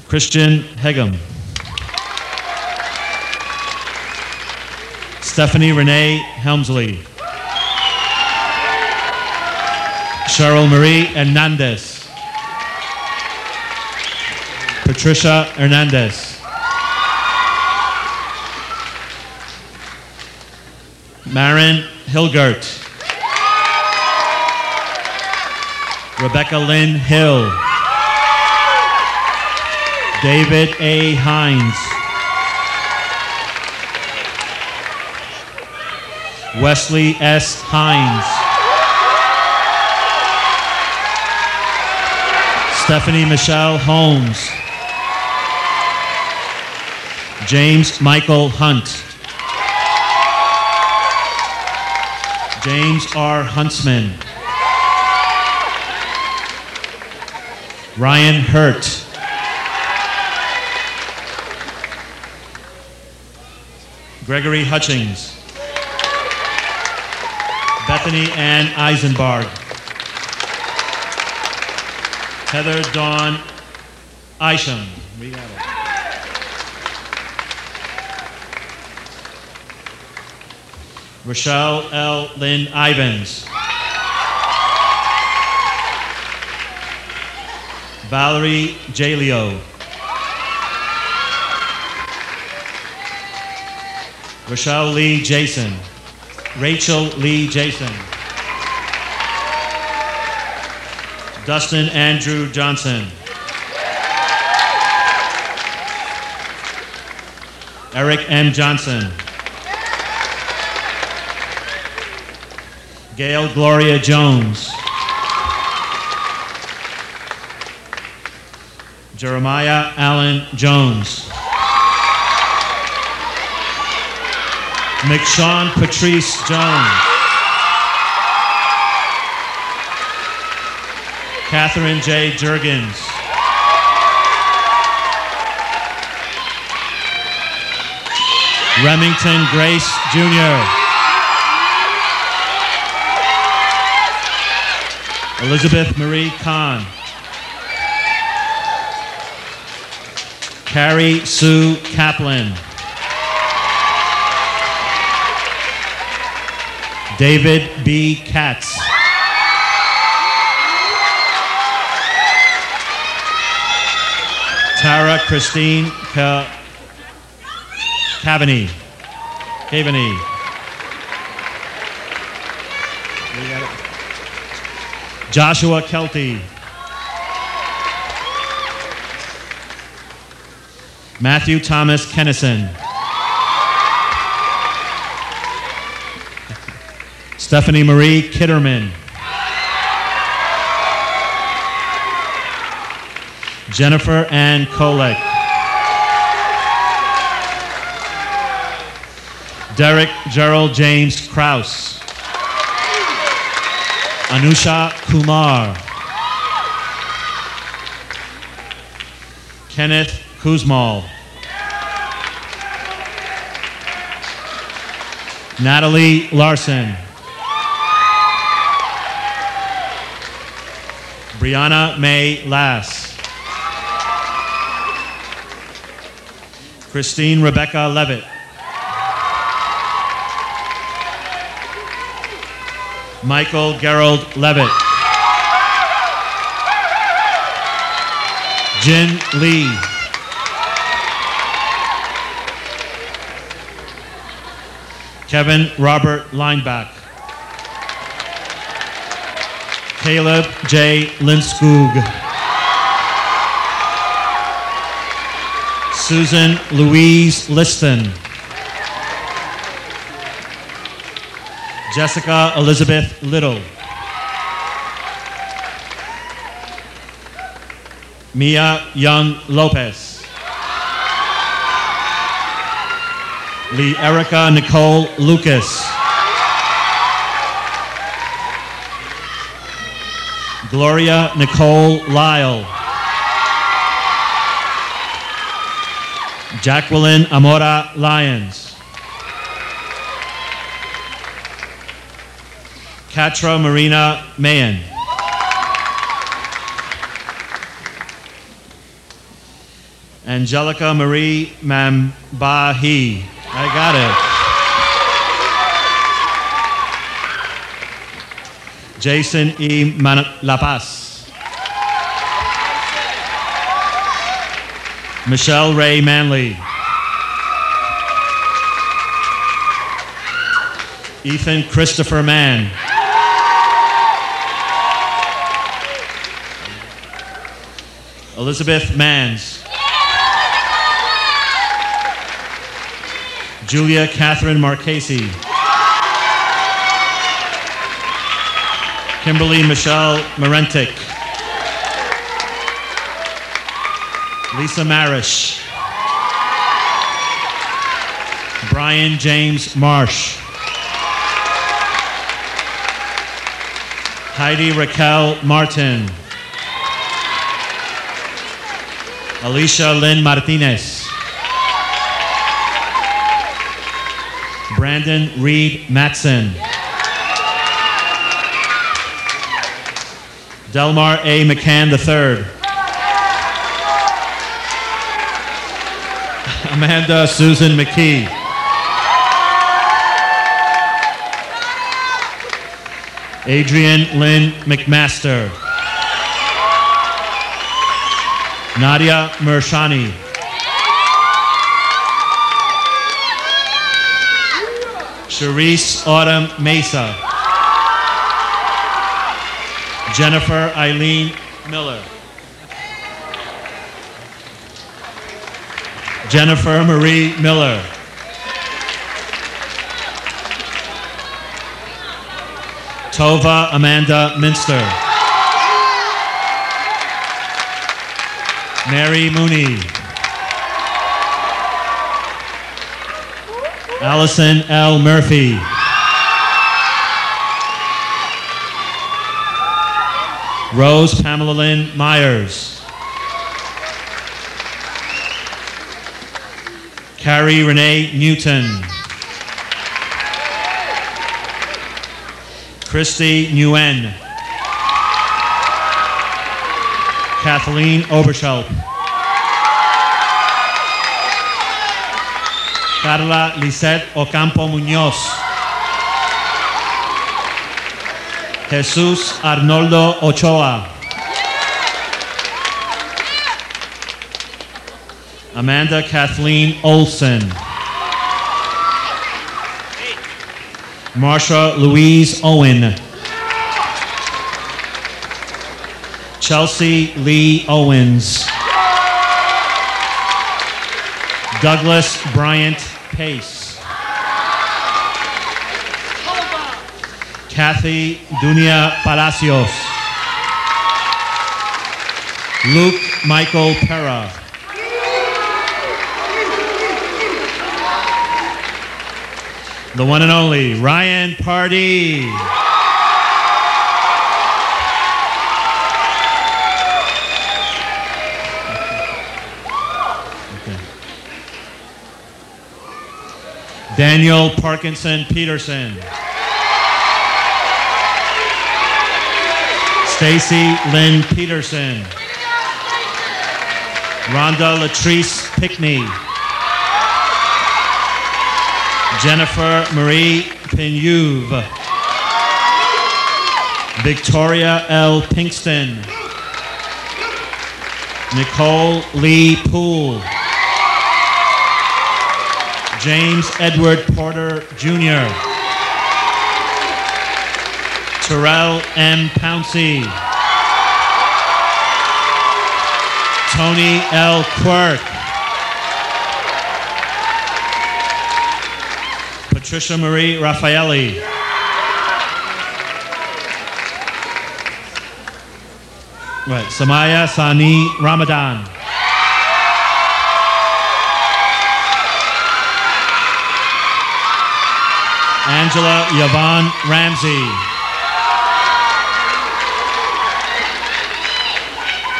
Speaker 21: Christian Hegum. Stephanie Renee Helmsley. Cheryl Marie Hernandez. Patricia Hernandez. Maren Hilgert. Rebecca Lynn Hill. David A. Hines. Wesley S. Hines. Stephanie Michelle Holmes. James Michael Hunt. James R. Huntsman. Ryan Hurt. Gregory Hutchings. Bethany Ann Eisenberg. Heather Dawn Isham. We got it. Rochelle L. Lynn Ivans. Valerie Jalio. Rochelle Lee Jason. Rachel Lee Jason. Dustin Andrew Johnson. Eric M. Johnson. Gail Gloria Jones. Jeremiah Allen Jones. McShawn Patrice Jones. Catherine J. Jurgens. Remington Grace Jr. Elizabeth Marie Kahn. Carrie Sue Kaplan. David B. Katz. Tara Christine Cavaney. Joshua Kelty. Matthew Thomas Kennison. Stephanie Marie Kitterman. Jennifer Ann Kolek. Derek Gerald James Kraus. Anusha Kumar. Kenneth Kuzmal. Natalie Larson. Brianna May Lass. Christine Rebecca Levitt. Michael Gerald Levitt. Jin Lee. Kevin Robert Lineback. Caleb J. Linskog. Susan Louise Liston. Jessica Elizabeth Little. Mia Young Lopez. Lee Erica Nicole Lucas. Gloria Nicole Lyle. Jacqueline Amora Lyons. Katra Marina Mayan. Angelica Marie Mambahi. I got it. Jason E. La Paz. Michelle Ray Manley. Ethan Christopher Mann. Elizabeth Mans. Julia Catherine Marchese. Kimberly Michelle Marentic. Lisa Marish. Brian James Marsh. Heidi Raquel Martin. Alicia Lynn Martinez. Brandon Reed Matson. Delmar A. McCann III. Amanda Susan McKee. Adrian Lynn McMaster. Nadia Mershani. Charisse Autumn Mesa. Jennifer Eileen Miller. Jennifer Marie Miller. Tova Amanda Minster. Mary Mooney. Allison L. Murphy. Rose Pamela Lynn Myers. Carrie Renee Newton. Christy Nguyen. Kathleen Oberschelp. Carla Lisette Ocampo Muñoz. Jesús Arnoldo Ochoa. Amanda Kathleen Olson. Marsha Louise Owen. Chelsea Lee Owens. Douglas Bryant Pace. Kathy Dunia Palacios. Luke Michael Pera. The one and only Ryan Pardee. Okay. Daniel Parkinson Peterson. Stacy Lynn Peterson. Rhonda Latrice Pickney. Jennifer Marie Pinuve. Victoria L. Pinkston. Nicole Lee Poole. James Edward Porter Jr. Terrell M. Pouncey. Tony L. Quirk. Patricia Marie Raffaelli. Right, Samaya Sani Ramadan. Angela Yvonne Ramsey.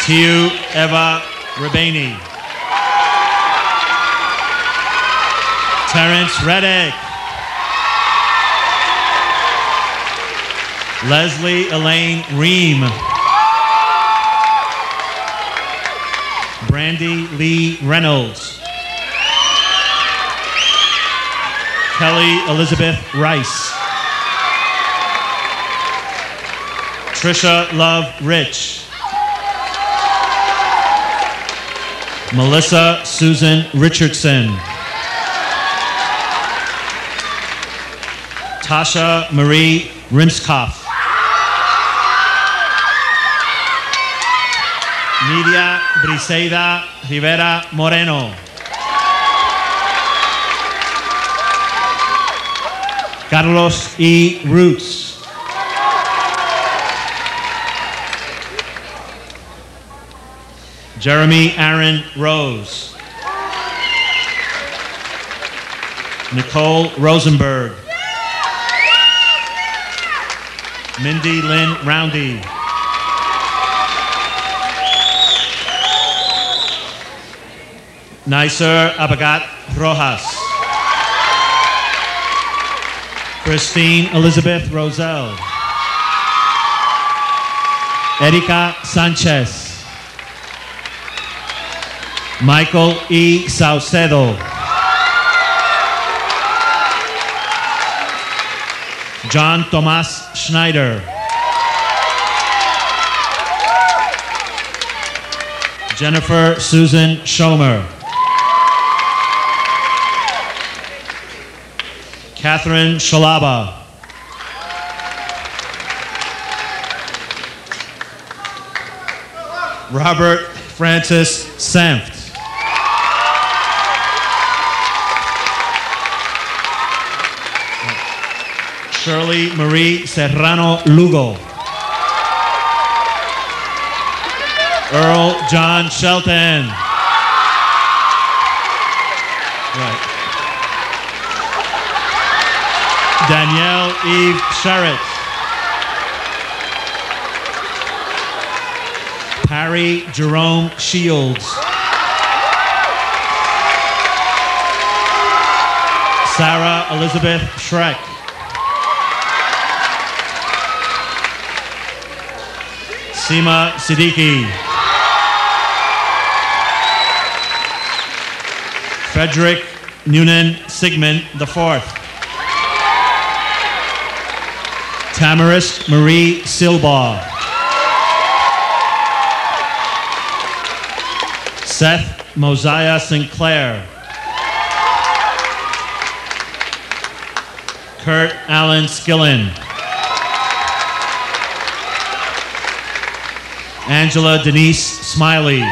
Speaker 21: Tiu Eva Rabani. Terrence Reddick. Leslie Elaine Ream. Brandy Lee Reynolds. Kelly Elizabeth Rice. Trisha Love Rich. Melissa Susan Richardson. Tasha Marie Rimskoff. Nidia Briseida Rivera Moreno. Carlos E. Roots. Jeremy Aaron Rose. Nicole Rosenberg. Mindy Lynn Roundy. Nicer Abagat Rojas. Christine Elizabeth Roselle. Erika Sanchez. Michael E. Saucedo. John Tomas Schneider. Jennifer Susan Schomer. Catherine Shalaba. Robert Francis Senft. Shirley Marie Serrano Lugo. Earl John Shelton. Right. Danielle Eve Sherritt. Harry Jerome Shields. Sarah Elizabeth Schreck. Seema Siddiqui. Frederick Noonan Sigmund IV. Tamaris Marie Silbaugh. Seth Mosiah Sinclair. Kurt Allen Skillen. Angela Denise Smiley.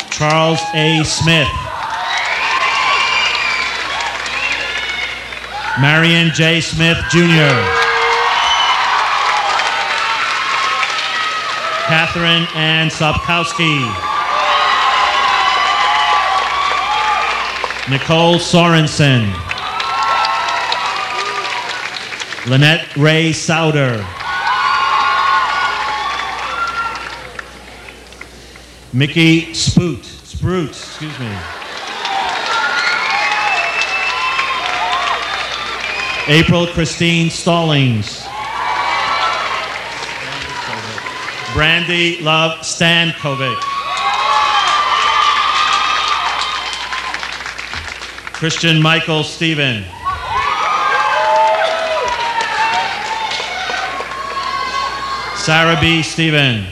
Speaker 21: Charles A. Smith. Marion J. Smith, Jr. Catherine Ann Sapkowski. Nicole Sorensen. Lynette Ray Souder. Mickey Sprout, excuse me. April Christine Stallings. Brandy Love Stankovic. Christian Michael Stephen. Sarah B. Stephen.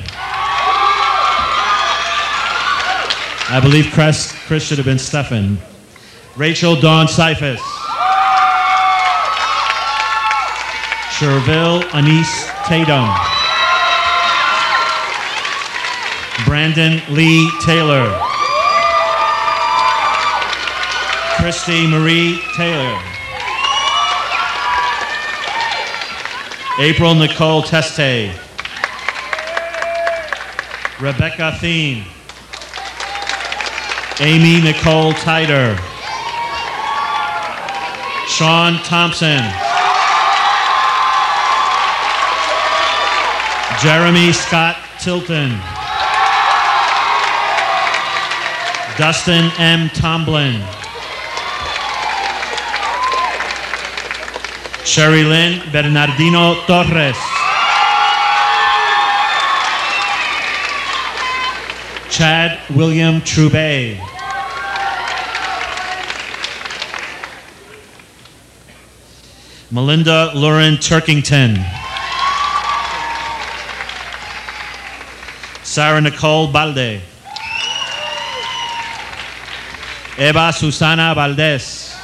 Speaker 21: I believe Chris should have been Stephen. Rachel Dawn Seifus. Sherville Anise Tatum. Brandon Lee Taylor. Christy Marie Taylor. April Nicole Teste. Rebecca Thien. Amy Nicole Tyder. Sean Thompson. Jeremy Scott Tilton. Dustin M. Tomlin. Sherry Lynn Bernardino Torres. Chad William Trubay. Melinda Lauren Turkington. Sarah Nicole Balde. Eva Susana Valdez.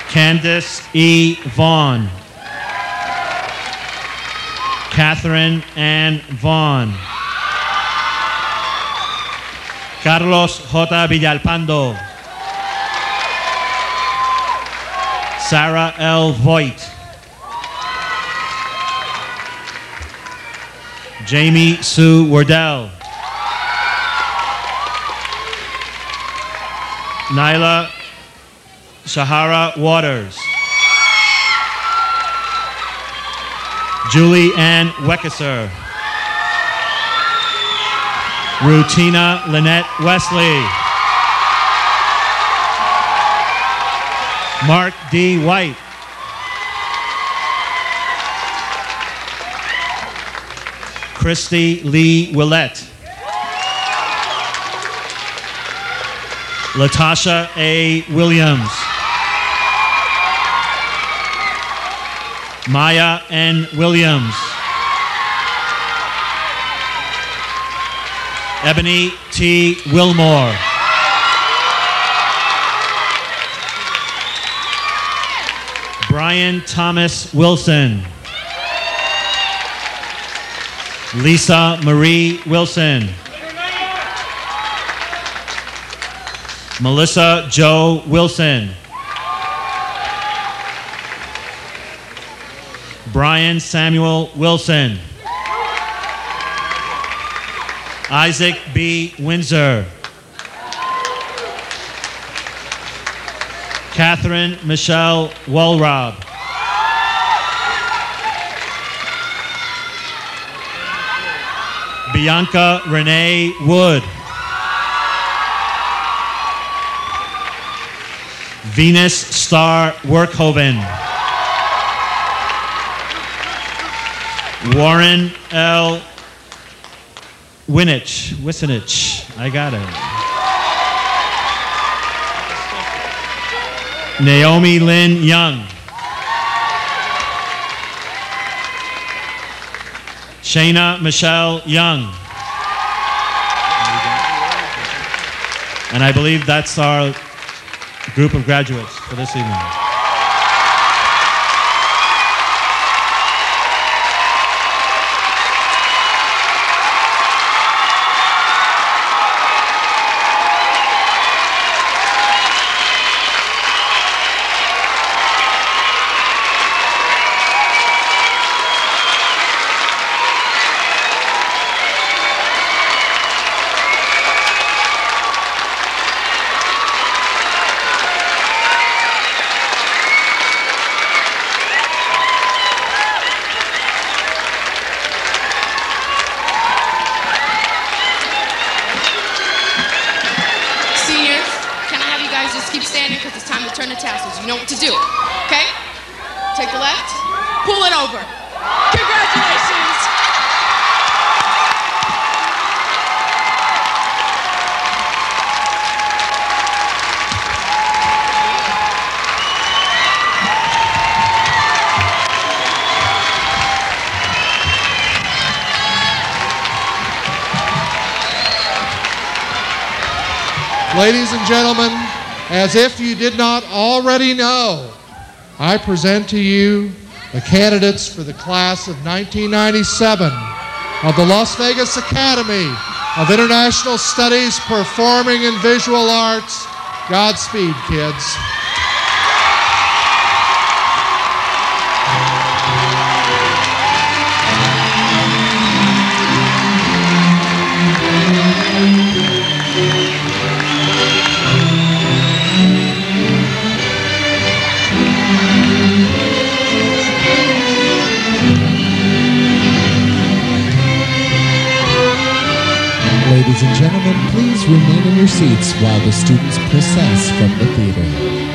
Speaker 21: Candace E. Vaughn. Catherine Ann Vaughn. Carlos J. Villalpando. Sarah L. Voigt. Jamie Sue Wardell. Nyla Shahara Waters. Julie Ann Weckesser. Rutina Lynette Wesley. Mark D. White. Christy Lee Willett. Latasha A. Williams. Maya N. Williams. Ebony T. Wilmore. Brian Thomas Wilson. Lisa Marie Wilson. Melissa Jo Wilson. Brian Samuel Wilson. Isaac B. Windsor. Catherine Michelle Walrob. Bianca Renee Wood. Venus Star Workhoven. Warren L. Wisenich. I got it. Naomi Lynn Young. Shayna Michelle Young. And I believe that's our group of graduates for this evening.
Speaker 6: keep standing because it's time to turn the tassels. You know what to do, okay? Take the left, pull it over. Congratulations!
Speaker 17: Ladies and gentlemen, as if you did not already know, I present to you the candidates for the class of 1997 of the Las Vegas Academy of International Studies, Performing and Visual Arts. Godspeed, kids.
Speaker 22: Ladies and gentlemen, please remain in your seats while the students process from the theater.